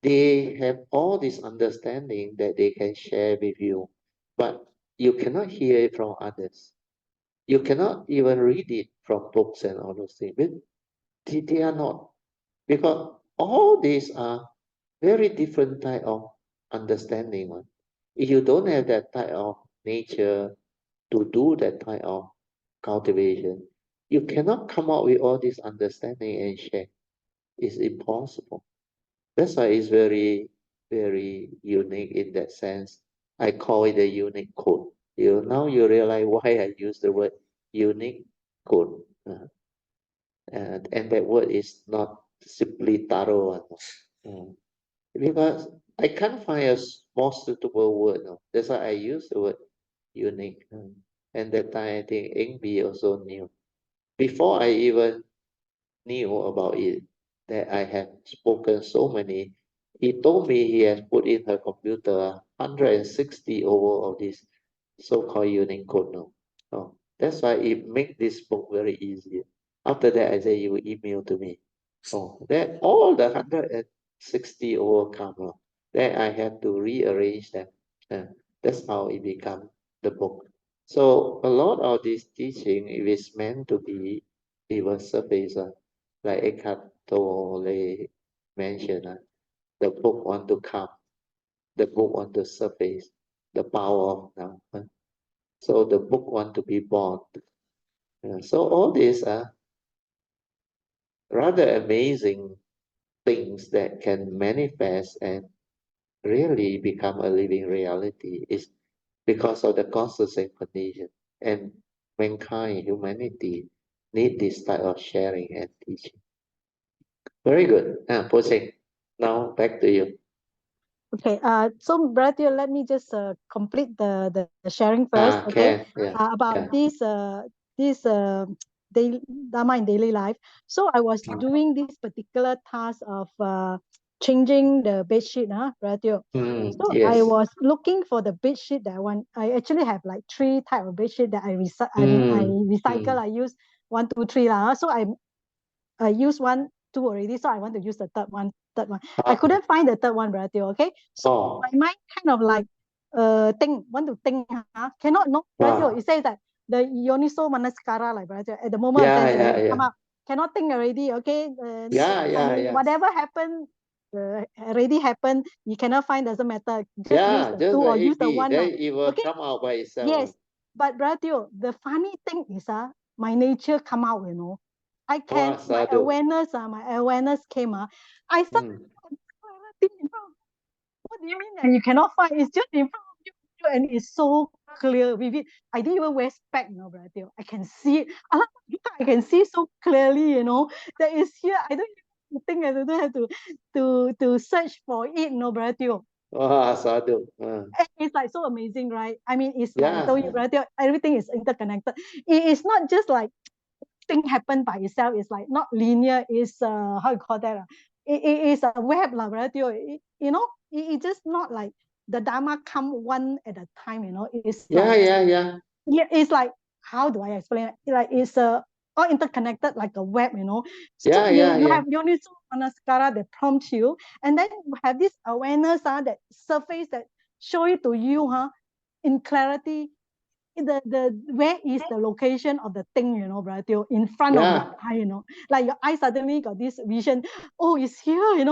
Speaker 1: They have all this understanding that they can share with you, but you cannot hear it from others. You cannot even read it from books and all those things. But they are not, because all these are very different type of understanding. If you don't have that type of nature to do that type of cultivation, you cannot come out with all this understanding and share. It's impossible. That's why it's very, very unique in that sense. I call it a unique code. Now you realize why I use the word unique code. And that word is not simply thorough. Because I can't find a more suitable word. No. That's why I use the word unique. And that time I think Ingbi also knew. Before I even knew about it, that I have spoken so many, he told me he has put in her computer 160 over of this so-called Unicode now. Oh, that's why it make this book very easy. After that, I say you email to me. Oh, that all the 160 overcome. Then I have to rearrange them. Uh, that's how it become the book. So a lot of this teaching, it is meant to be even surface, like Eckhart Tolle mentioned, the book want to come, the book want to surface, the power of now. So the book want to be born. So all these are rather amazing things that can manifest and really become a living reality is because of the causes and conditions. And mankind, humanity, need this type of sharing and teaching. Very good. Poh Cheng, now back to you.
Speaker 2: Okay, so Brother, let me just complete the sharing first, okay?
Speaker 1: Can, yeah,
Speaker 2: About
Speaker 1: yeah.
Speaker 2: this daily Dharma in daily life. So I was doing this particular task of changing the bed sheet, Brother. So I
Speaker 1: Yes.
Speaker 2: was looking for the bed sheet that I want. I actually have like 3 type of bed sheet that I
Speaker 1: Mm,
Speaker 2: recycle.
Speaker 1: mm.
Speaker 2: I use 1, 2, 3 lah. So I use 1, 2 already, so I want to use the third one. I
Speaker 1: Okay.
Speaker 2: couldn't find the third one, Brother. Okay, so my
Speaker 1: Oh,
Speaker 2: mind kind of like want to think, cannot, no, Brother.
Speaker 1: wow.
Speaker 2: It says that the yoniso manaskara, like, Brother, at the moment of
Speaker 1: Yeah,
Speaker 2: sense
Speaker 1: yeah,
Speaker 2: already come
Speaker 1: yeah.
Speaker 2: out, cannot think already. Okay,
Speaker 1: Yeah, yeah,
Speaker 2: I
Speaker 1: yeah.
Speaker 2: whatever happened. Already happened, you cannot find, doesn't matter, just use
Speaker 1: Yeah,
Speaker 2: the
Speaker 1: just
Speaker 2: 2 or
Speaker 1: let
Speaker 2: use
Speaker 1: it
Speaker 2: the
Speaker 1: be.
Speaker 2: 1
Speaker 1: Then it will
Speaker 2: okay.
Speaker 1: come out by itself.
Speaker 2: Yes, but Brother, the funny thing is my nature come out, I can,
Speaker 1: Wow, sadhu.
Speaker 2: my awareness came. I started clarity in front. What do you mean that you cannot find? It's just in front of you, and it's so clear, vivid. I didn't even wear spec, brother Teo. I can see it. I can see so clearly, that is here. I don't even think I don't have to search for it, brother Teo.
Speaker 1: Wow, sadhu.
Speaker 2: It's like so amazing, right? I mean, it's like I
Speaker 1: Yeah,
Speaker 2: told you, brother Teo, everything is interconnected. It is not just like thing happen by itself. It's like not linear. It's how you call that? It is a web, brother Teo. It just not like the Dharma come one at a time. It's
Speaker 1: yeah,
Speaker 2: like
Speaker 1: yeah, yeah.
Speaker 2: yeah, it's like how do I explain it? Like it's all interconnected like a web. So
Speaker 1: Yeah,
Speaker 2: you
Speaker 1: yeah,
Speaker 2: you
Speaker 1: yeah.
Speaker 2: have Yoniso Manasikara that prompt you, and then you have this awareness that surface that show it to you, in clarity. The where is the location of the thing, brother Teo, in front of your
Speaker 1: Yeah.
Speaker 2: eye, like your eye suddenly got this vision. Oh, it's here,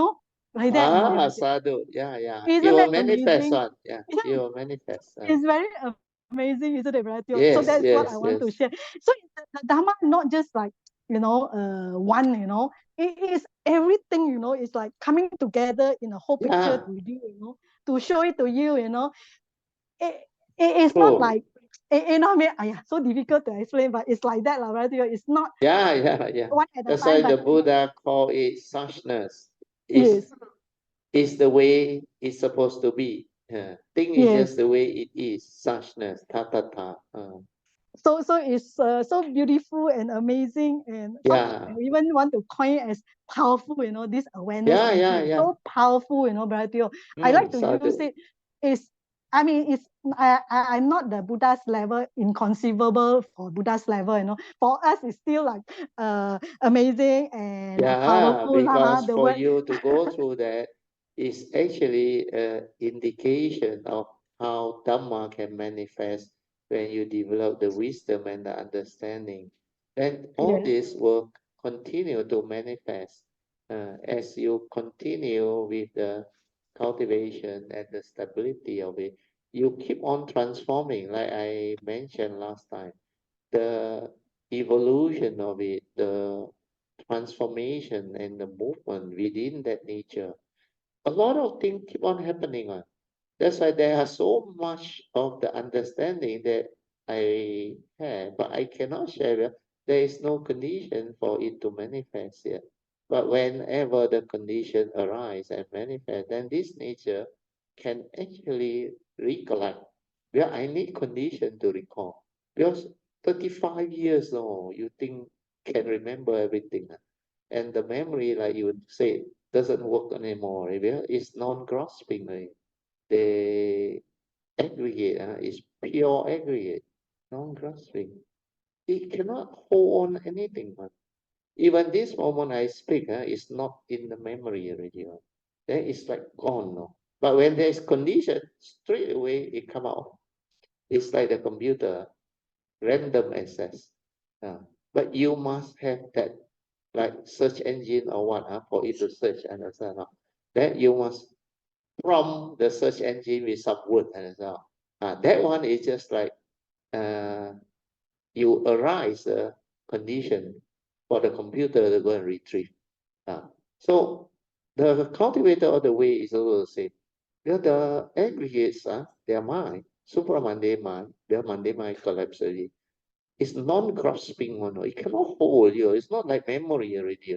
Speaker 2: like that,
Speaker 1: Ah,
Speaker 2: brother Teo.
Speaker 1: sadhu. Yeah, yeah. It
Speaker 2: Isn't
Speaker 1: will
Speaker 2: that
Speaker 1: manifest
Speaker 2: amazing?
Speaker 1: on. Yeah, it will manifest.
Speaker 2: It's very amazing, isn't it, brother Teo? So
Speaker 1: Yes,
Speaker 2: that's what I
Speaker 1: yes,
Speaker 2: want to
Speaker 1: yes.
Speaker 2: share. So the Dharma not just like one, it is everything, it's like coming together in a whole picture
Speaker 1: Yeah,
Speaker 2: to you, to show it to you, it, it is not
Speaker 1: true.
Speaker 2: like I mean, so difficult to explain, but it's like that, right? It's not
Speaker 1: Yeah, yeah, yeah.
Speaker 2: one at a
Speaker 1: That's
Speaker 2: time,
Speaker 1: why the
Speaker 2: but
Speaker 1: Buddha called it suchness.
Speaker 2: yes,
Speaker 1: Is the way it's supposed to be. Thing is
Speaker 2: yes.
Speaker 1: just the way it is. Suchness. Ta ta ta.
Speaker 2: So it's so beautiful and amazing, and sometimes I
Speaker 1: Yeah,
Speaker 2: even want to coin it as powerful. This awareness
Speaker 1: yeah, yeah,
Speaker 2: energy is
Speaker 1: yeah.
Speaker 2: so powerful. Brother Teo. I like to use
Speaker 1: Sadhu.
Speaker 2: it. Is I mean, I'm not the Buddha's level, inconceivable for Buddha's level. For us, it's still like amazing and
Speaker 1: Yeah,
Speaker 2: powerful.
Speaker 1: because
Speaker 2: The
Speaker 1: for
Speaker 2: word,
Speaker 1: you to go through that is actually an indication of how Dhamma can manifest when you develop the wisdom and the understanding. And all
Speaker 2: yes,
Speaker 1: this will continue to manifest as you continue with the cultivation and the stability of it. You keep on transforming, like I mentioned last time, the evolution of it, the transformation and the movement within that nature. A lot of things keep on happening. That's why there are so much of the understanding that I have, but I cannot share. There is no condition for it to manifest yet. But whenever the condition arise and manifest, then this nature can actually recollect. Yeah, I need condition to recall. Because 35 years, no, you think can remember everything. And the memory, like you would say, doesn't work anymore. It's non-grasping. The aggregate is pure aggregate, non-grasping. It cannot hold on anything. Even this moment I speak is not in the memory already. Then it's like gone. No? But when there's condition, straight away it come out. It's like the computer, random access. But you must have that like search engine or what for it to search, understand? Then you must prompt the search engine with some word, understand? That one is just like uh, you arise a condition for the computer to go and retrieve. So the cultivator of the way is also the same. The aggregates, their mind, supramande mind, their mande mind collapse already. It's non-grasping one. It cannot hold you. It's not like memory already.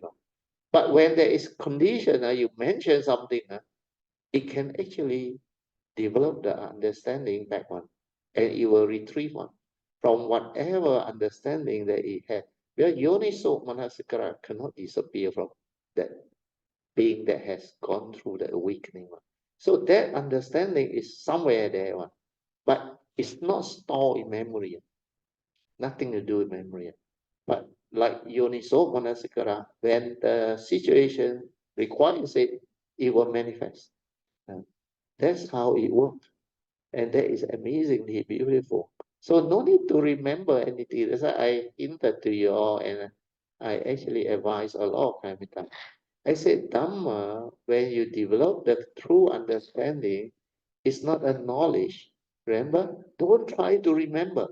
Speaker 1: But when there is condition, you mention something, it can actually develop the understanding back one, and it will retrieve one from whatever understanding that it had. Well, yoniso manasikara cannot disappear from that being that has gone through the awakening one. So that understanding is somewhere there one, but it's not stored in memory. Nothing to do with memory. But like yoniso manasikara, when the situation requires it, it will manifest. That's how it works. And that is amazingly beautiful. So no need to remember anything. That's why I hinted to you all, and I actually advise a lot of time. I said Dhamma, when you develop the true understanding, is not a knowledge. Remember, don't try to remember.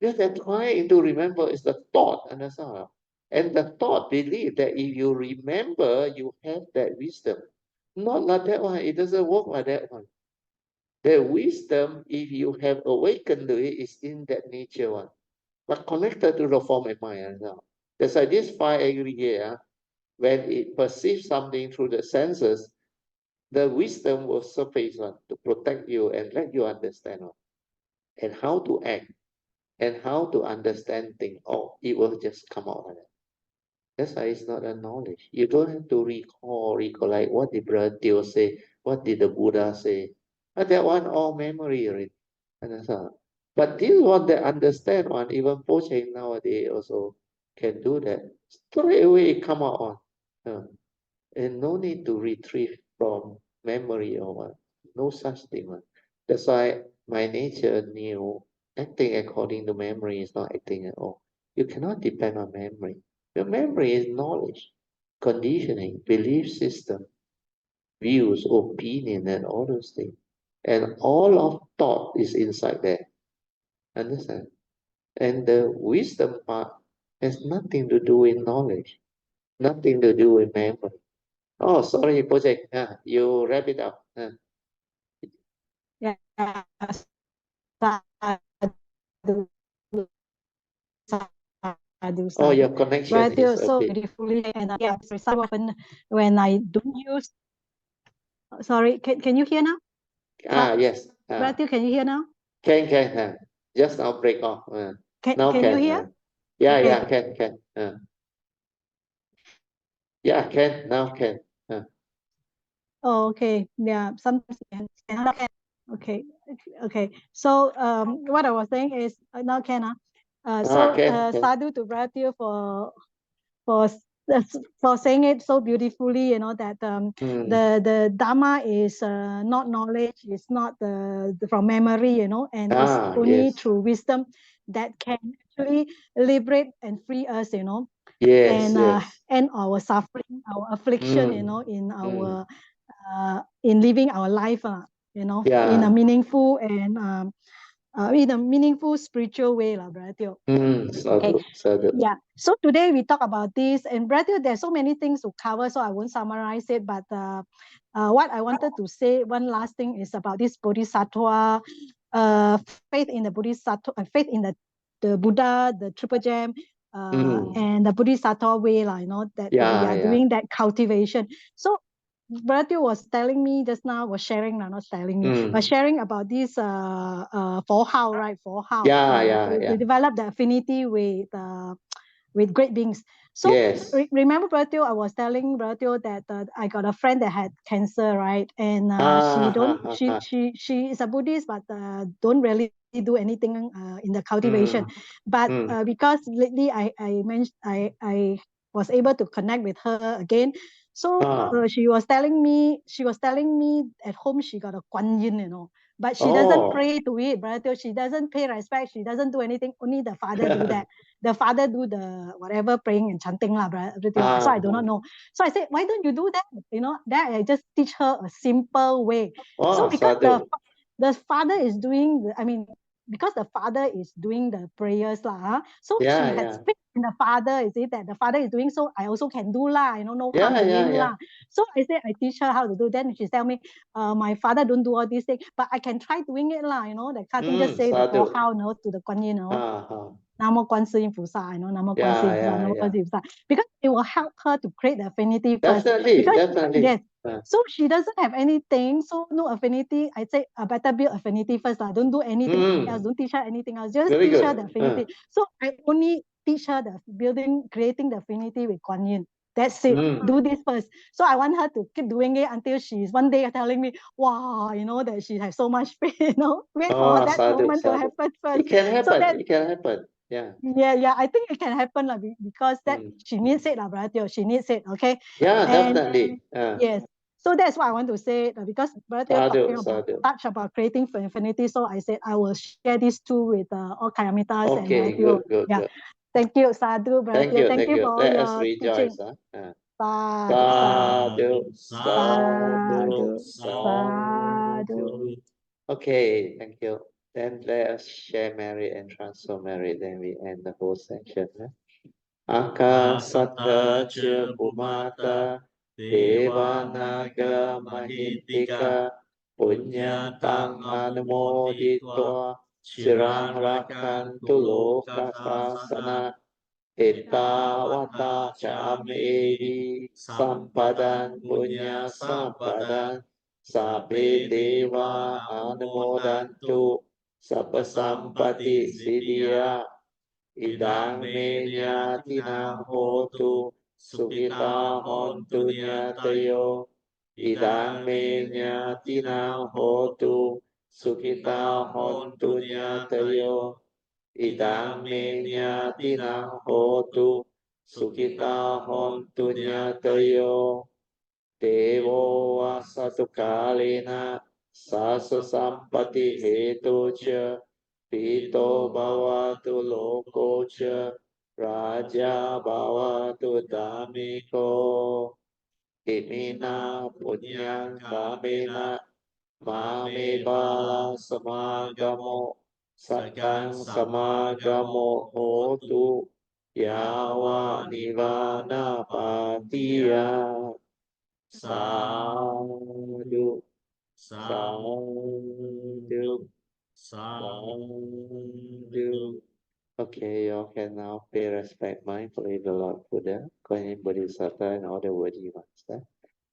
Speaker 1: Because they're trying to remember is the thought, understand? And the thought believe that if you remember, you have that wisdom. Not like that one. It doesn't work like that one. The wisdom, if you have awakened to it, is in that nature one. But connected to the form and mind. That's why this five aggregate, when it perceives something through the senses, the wisdom will surface one to protect you and let you understand one. And how to act and how to understand things. Oh, it will just come out like that. That's why it's not a knowledge. You don't have to recollect what did Brother Teo say, what did the Buddha say. But that one all memory already. Understand? But this one that understand one, even Po Cheng nowadays also can do that. Straight away it come out on. And no need to retrieve from memory or what. No such thing. One. That's why my nature knew acting according to memory is not acting at all. You cannot depend on memory. Your memory is knowledge, conditioning, belief system, views, opinion, and all those things. And all of thought is inside there. Understand? And the wisdom part has nothing to do with knowledge, nothing to do with memory. Oh, sorry, project. You wrap it up.
Speaker 2: Yeah. Sadhu, sadhu,
Speaker 1: Oh, your
Speaker 2: sadhu.
Speaker 1: connection
Speaker 2: Right,
Speaker 1: is a
Speaker 2: so
Speaker 1: bit.
Speaker 2: beautifully, and yeah, so often when I don't use. Sorry, can you hear now?
Speaker 1: Yes.
Speaker 2: Matthew, can you hear now?
Speaker 1: Can. Just now break off. Now
Speaker 2: Can you
Speaker 1: can.
Speaker 2: hear?
Speaker 1: Yeah,
Speaker 2: Okay.
Speaker 1: yeah, can. Yeah, can. Now can.
Speaker 2: Oh, okay. Yeah, sometimes now can. Okay. Okay. So what I was saying is now can.
Speaker 1: Can.
Speaker 2: Sadhu to Matthew for for saying it so beautifully, you know, that the Dharma is not knowledge, it's not from memory, you know, and it's only
Speaker 1: Yes.
Speaker 2: through wisdom that can actually liberate and free us, you know,
Speaker 1: Yes,
Speaker 2: and
Speaker 1: yes.
Speaker 2: end our suffering, our affliction, you know, in living our life, you know,
Speaker 1: Yeah.
Speaker 2: in a meaningful spiritual way, Brother Teo. Okay.
Speaker 1: Sadhu.
Speaker 2: Yeah. So today we talk about this, and Brother, there's so many things to cover, so I won't summarize it. But what I wanted to say, one last thing is about this Bodhisattva, faith in the Bodhisattva, faith in the Buddha, the Triple Gem, and the Bodhisattva way, you know, that we are doing that cultivation. So Brother was telling me just now, was sharing, not telling me, but sharing about this Four Hao, right? Four Hao. To develop the affinity with great beings. So
Speaker 1: Yes.
Speaker 2: remember, Brother, I was telling Brother that I got a friend that had cancer, right? And she is a Buddhist, but don't really do anything in the cultivation. But because lately I was able to connect with her again. So she was telling me at home she got a Kuan Yin, you know, but she doesn't pray to it, Brother. She doesn't pay respect. She doesn't do anything. Only the father do that. The father do the whatever praying and chanting, Brother. So I do not know. So I said, why don't you do that? You know, that I just teach her a simple way. So because the father is doing, because the father is doing the prayers, so she has faith in the father, is it that the father is doing, so I also can do lah, you know, no harm doing lah. So I said I teach her how to do. Then she tell me, my father don't do all these things, but I can try doing it lah, you know, that kind of thing. Just say the Four Hao, you know, to the Kuan Yin, you know. Namo Kuan Yin Pusa, you know, Namo Kuan Yin Pusa, Namo Kuan Yin Pusa, because it will help her to create the affinity first.
Speaker 1: Definitely.
Speaker 2: Yes. So she doesn't have anything, so no affinity. I say better build affinity first. Don't do anything else. Don't teach her anything else. Just teach her the affinity. So I only teach her the creating the affinity with Kuan Yin. That's it. Do this first. So I want her to keep doing it until she's one day telling me, wow, you know, that she has so much faith, you know. Wait for that moment to happen first.
Speaker 1: It can happen.
Speaker 2: So that,
Speaker 1: it can happen. Yeah.
Speaker 2: Yeah. I think it can happen because that she needs it, Brother. She needs it. Okay.
Speaker 1: Yeah, definitely.
Speaker 2: Yes. So that's what I want to say, because Brother talking about touch about creating for infinity. So I said I will share these two with all Kayamitas and Brother.
Speaker 1: Good.
Speaker 2: Thank you, Sadhu, Brother. Thank you for all
Speaker 1: Let us
Speaker 2: your
Speaker 1: rejoice.
Speaker 2: teaching. Sadhu.
Speaker 1: Sadhu.
Speaker 2: Sadhu.
Speaker 1: Okay, thank you. Then let us share merit and transfer merit. Then we end the whole section. Akasata cha Bhumata Devanaga Mahintika Punyantang Anumoditva Sirang Rakantu Loka Sasana Etawata Chamehi Sampadan Punya Sampadan Sabe Deva Anumodantu Sapasampati Siddhya Idang me nyatinang hotu Sukita hontu nyatayo Idang me nyatinang hotu Sukita hontu nyatayo Idang me nyatinang hotu Sukita hontu nyatayo Devo asatu kalena Sasa sampati hetu cha Pito bhavatu loko cha Raja bhavatu dhamiko Imina punyang kamena Mame bala samagamo Sakang samagamo hotu Yawa nivana patiya Sadhu Sadhu Sadhu. Okay, you can now pay respect mindfully to Lord Buddha, Guanyin Bodhisattva, and all the worthy ones. Then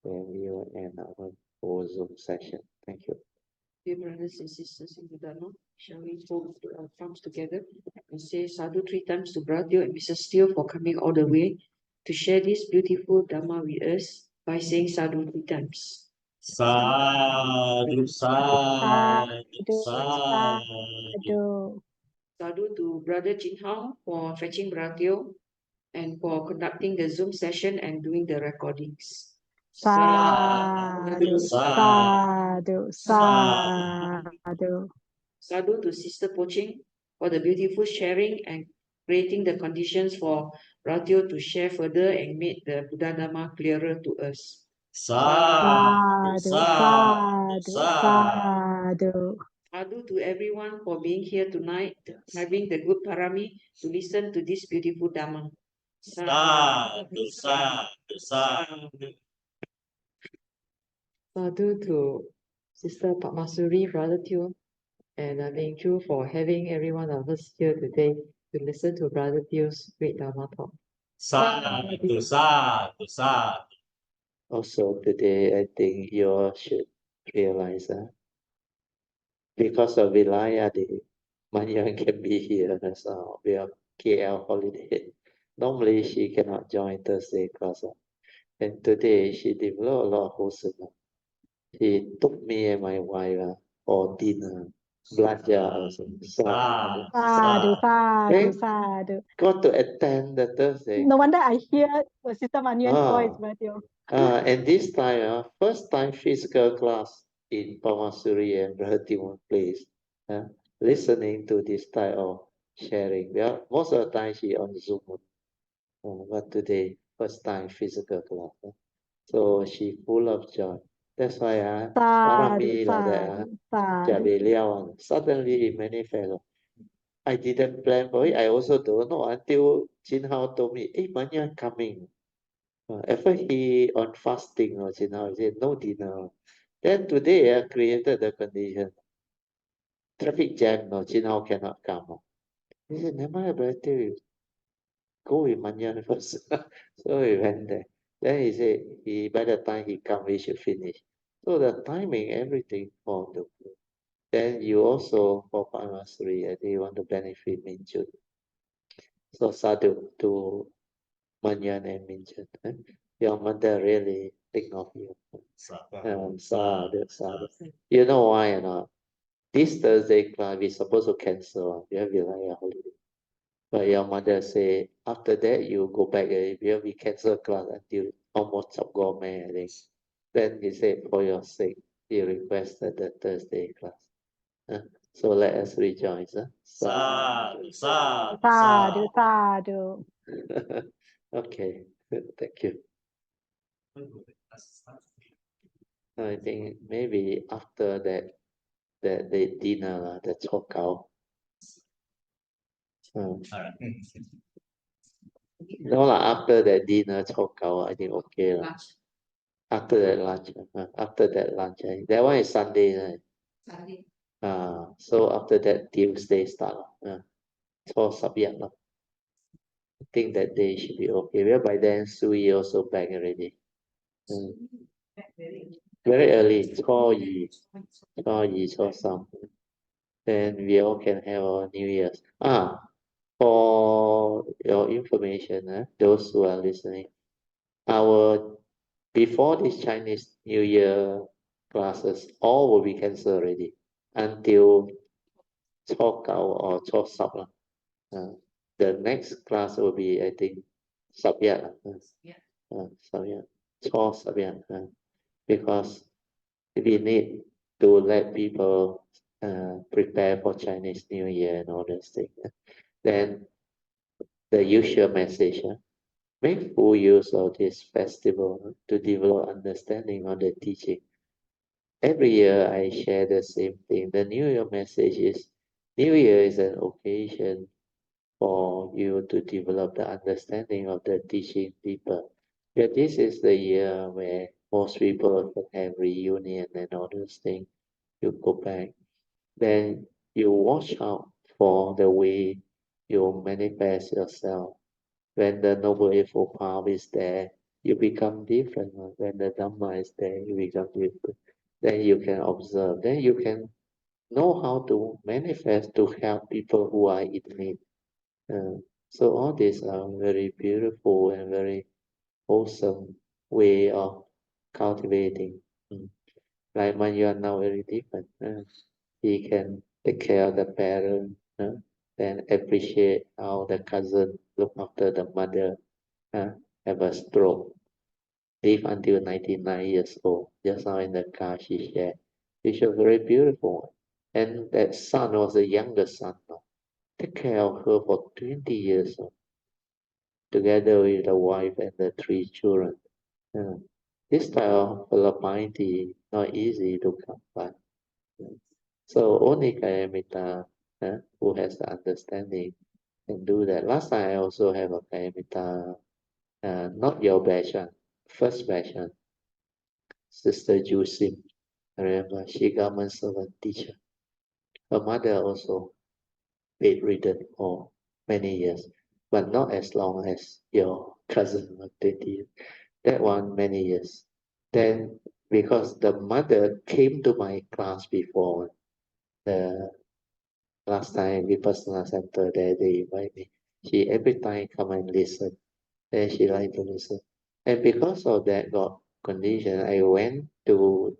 Speaker 1: we will end our whole Zoom session. Thank you.
Speaker 3: Dear brothers and sisters in the Dharma, shall we hold our palms together and say sadhu 3 times to Bratio and Mrs. Steele for coming all the way to share this beautiful Dharma with us by saying sadhu 3 times.
Speaker 4: Sadhu, sadhu,
Speaker 2: Sadhu,
Speaker 4: sadhu.
Speaker 2: sadhu.
Speaker 3: Sadhu to Brother Jin Hao for fetching Bratio and for conducting the Zoom session and doing the recordings.
Speaker 2: Sadhu, sadhu, sadhu.
Speaker 3: Sadhu to Sister Poh Cheng for the beautiful sharing and creating the conditions for Bratio to share further and make the Buddha Dhamma clearer to us.
Speaker 4: Sadhu, sadhu,
Speaker 2: Sadhu,
Speaker 4: sadhu.
Speaker 2: sadhu.
Speaker 3: Sadhu to everyone for being here tonight, having the good parami to listen to this beautiful Dhamma.
Speaker 4: Sadhu, sadhu, sadhu.
Speaker 3: Sadhu to Sister Padmasuri, Brother Teo, and Ming Chu for having every one of us here today to listen to Brother Teo's great Dharma talk.
Speaker 4: Sadhu, sadhu, sadhu.
Speaker 1: Also today, I think you all should realize that because of Vilaya Day, Manyan can be here as well. We are KL holiday. Normally she cannot join Thursday class. And today she developed a lot of wholesome. She took me and my wife for dinner. Belajar also.
Speaker 4: Sadhu,
Speaker 2: Sadhu, sadhu,
Speaker 1: Eh?
Speaker 2: sadhu.
Speaker 1: Got to attend the Thursday.
Speaker 2: No wonder I hear Sister Manyan's
Speaker 1: Ah.
Speaker 2: voice, Bratio.
Speaker 1: And this time, first time physical class in Pamasuri and Brother Timon place. Listening to this type of sharing. Well, most of the time she on Zoom. But today, first time physical class. So she full of joy. That's why
Speaker 2: Sadhu,
Speaker 1: Parami like that,
Speaker 2: sadhu.
Speaker 1: suddenly it manifest. I didn't plan for it. I also don't know until Jin Hao told me, hey, Manyan coming. At first he on fasting, Jin Hao, he said no dinner. Then today I created the condition. Traffic jam, Jin Hao cannot come. He said, never mind, brother, go with Manyan first. So we went there. Then he said, by the time he come, we should finish. So the timing, everything for the good. Then you also, for Pamasuri, I think you want to benefit Minjun. So sadhu to Manyan and Minjun. Your mother really think of you. Sadhu, sadhu. You know why or not? This Thursday class, we supposed to cancel. We have a holiday. But your mother say, after that, you go back. We cancel class until almost May, I think. Then he said, for your sake, he requested the Thursday class. So let us rejoice.
Speaker 4: Sadhu, sadhu,
Speaker 2: Sadhu,
Speaker 4: sadhu.
Speaker 2: sadhu.
Speaker 1: Okay, thank you. I think maybe after that the dinner, the chokao.
Speaker 4: Alright.
Speaker 1: No lah, after that dinner chokao, I think okay lah. After that lunch, that one is Sunday, right?
Speaker 3: Sunday.
Speaker 1: So after that Tuesday start lah. So subject lah. I think that day should be okay. Well, by then Sui also back already. Very early, 初二、初三. Then we all can have our New Year's. For your information, those who are listening, before this Chinese New Year classes, all will be cancelled already until 初九 or 初十 lah. The next class will be, I think, 十一 lah. 十一, 初十一, because we need to let people prepare for Chinese New Year and all those things. Then the usual message, make full use of this festival to develop understanding of the teaching. Every year I share the same thing. The New Year message is, New Year is an occasion for you to develop the understanding of the teaching deeper. Yeah, this is the year where most people can have reunion and all those things. You go back, then you watch out for the way you manifest yourself. When the Noble Eightfold Path is there, you become different. When the Dhamma is there, you become different. Then you can observe. Then you can know how to manifest to help people who are in need. So all these are very beautiful and very wholesome way of cultivating. Like Manyan now very different. He can take care of the parent, then appreciate how the cousin look after the mother, have a stroke, live until 99 years old. Just now in the car she shared, which was very beautiful. And that son was the youngest son. Take care of her for 20 years, together with the wife and the 3 children. This type of piety not easy to come by. So only Kayamita, who has the understanding, can do that. Last time I also have a Kayamita, not your batch, first batch, Sister Jusim. I remember she government servant teacher. Her mother also bedridden for many years, but not as long as your cousin, 20 years. That one many years. Then because the mother came to my class before, the last time Vipassana Center there, they invite me. She every time come and listen. Then she like to listen. And because of that got condition, I went to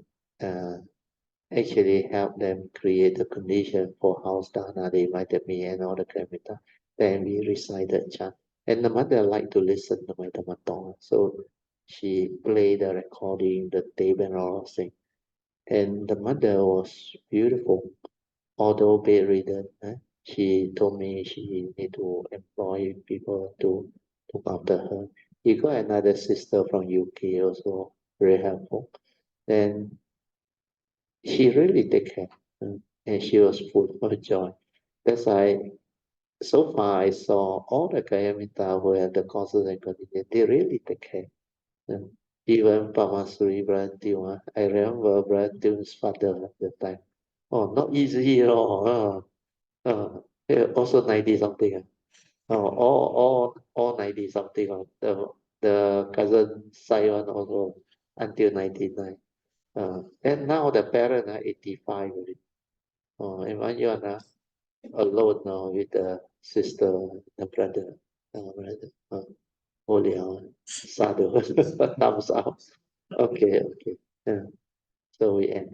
Speaker 1: actually help them create the condition for house dana. They invited me and all the Kamita. Then we recited chant. And the mother liked to listen to my Dhamma. So she played the recording, the tape and all those things. And the mother was beautiful. Although bedridden, she told me she need to employ people to look after her. He got another sister from UK also, very helpful. Then she really take care, and she was full of joy. That's why so far I saw all the Kayamita who have the courses and conditions, they really take care. Even Pamasuri Brantiu, I remember Brantiu's father at the time. Oh, not easy at all. Also 90 something. All 90 something. The cousin side one also until 99. And now the parent are 85 already. And one year alone now with the sister, the brother. Oh, sadhu. Thumbs up. Okay. Yeah. So we end.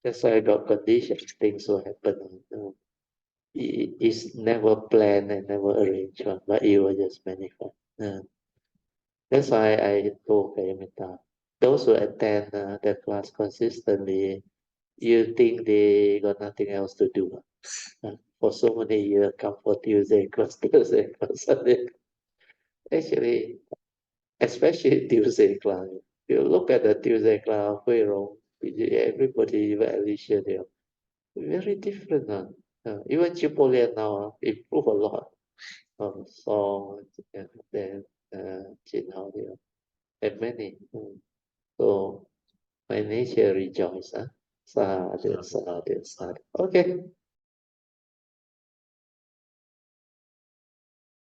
Speaker 1: That's why I got conditioned. Things will happen. It's never planned and never arranged, but it will just manifest. That's why I told Kayamita, those who attend the class consistently, you think they got nothing else to do. For so many years, come for Tuesday class, Thursday class, Sunday. Actually, especially Tuesday class, you look at the Tuesday class, Hui Rong, everybody, even Alicia, they are very different. Even Chipolian now improve a lot from song and then Jin Hao, and many. So my nature rejoice. Sadhu, sadhu, sadhu. Okay.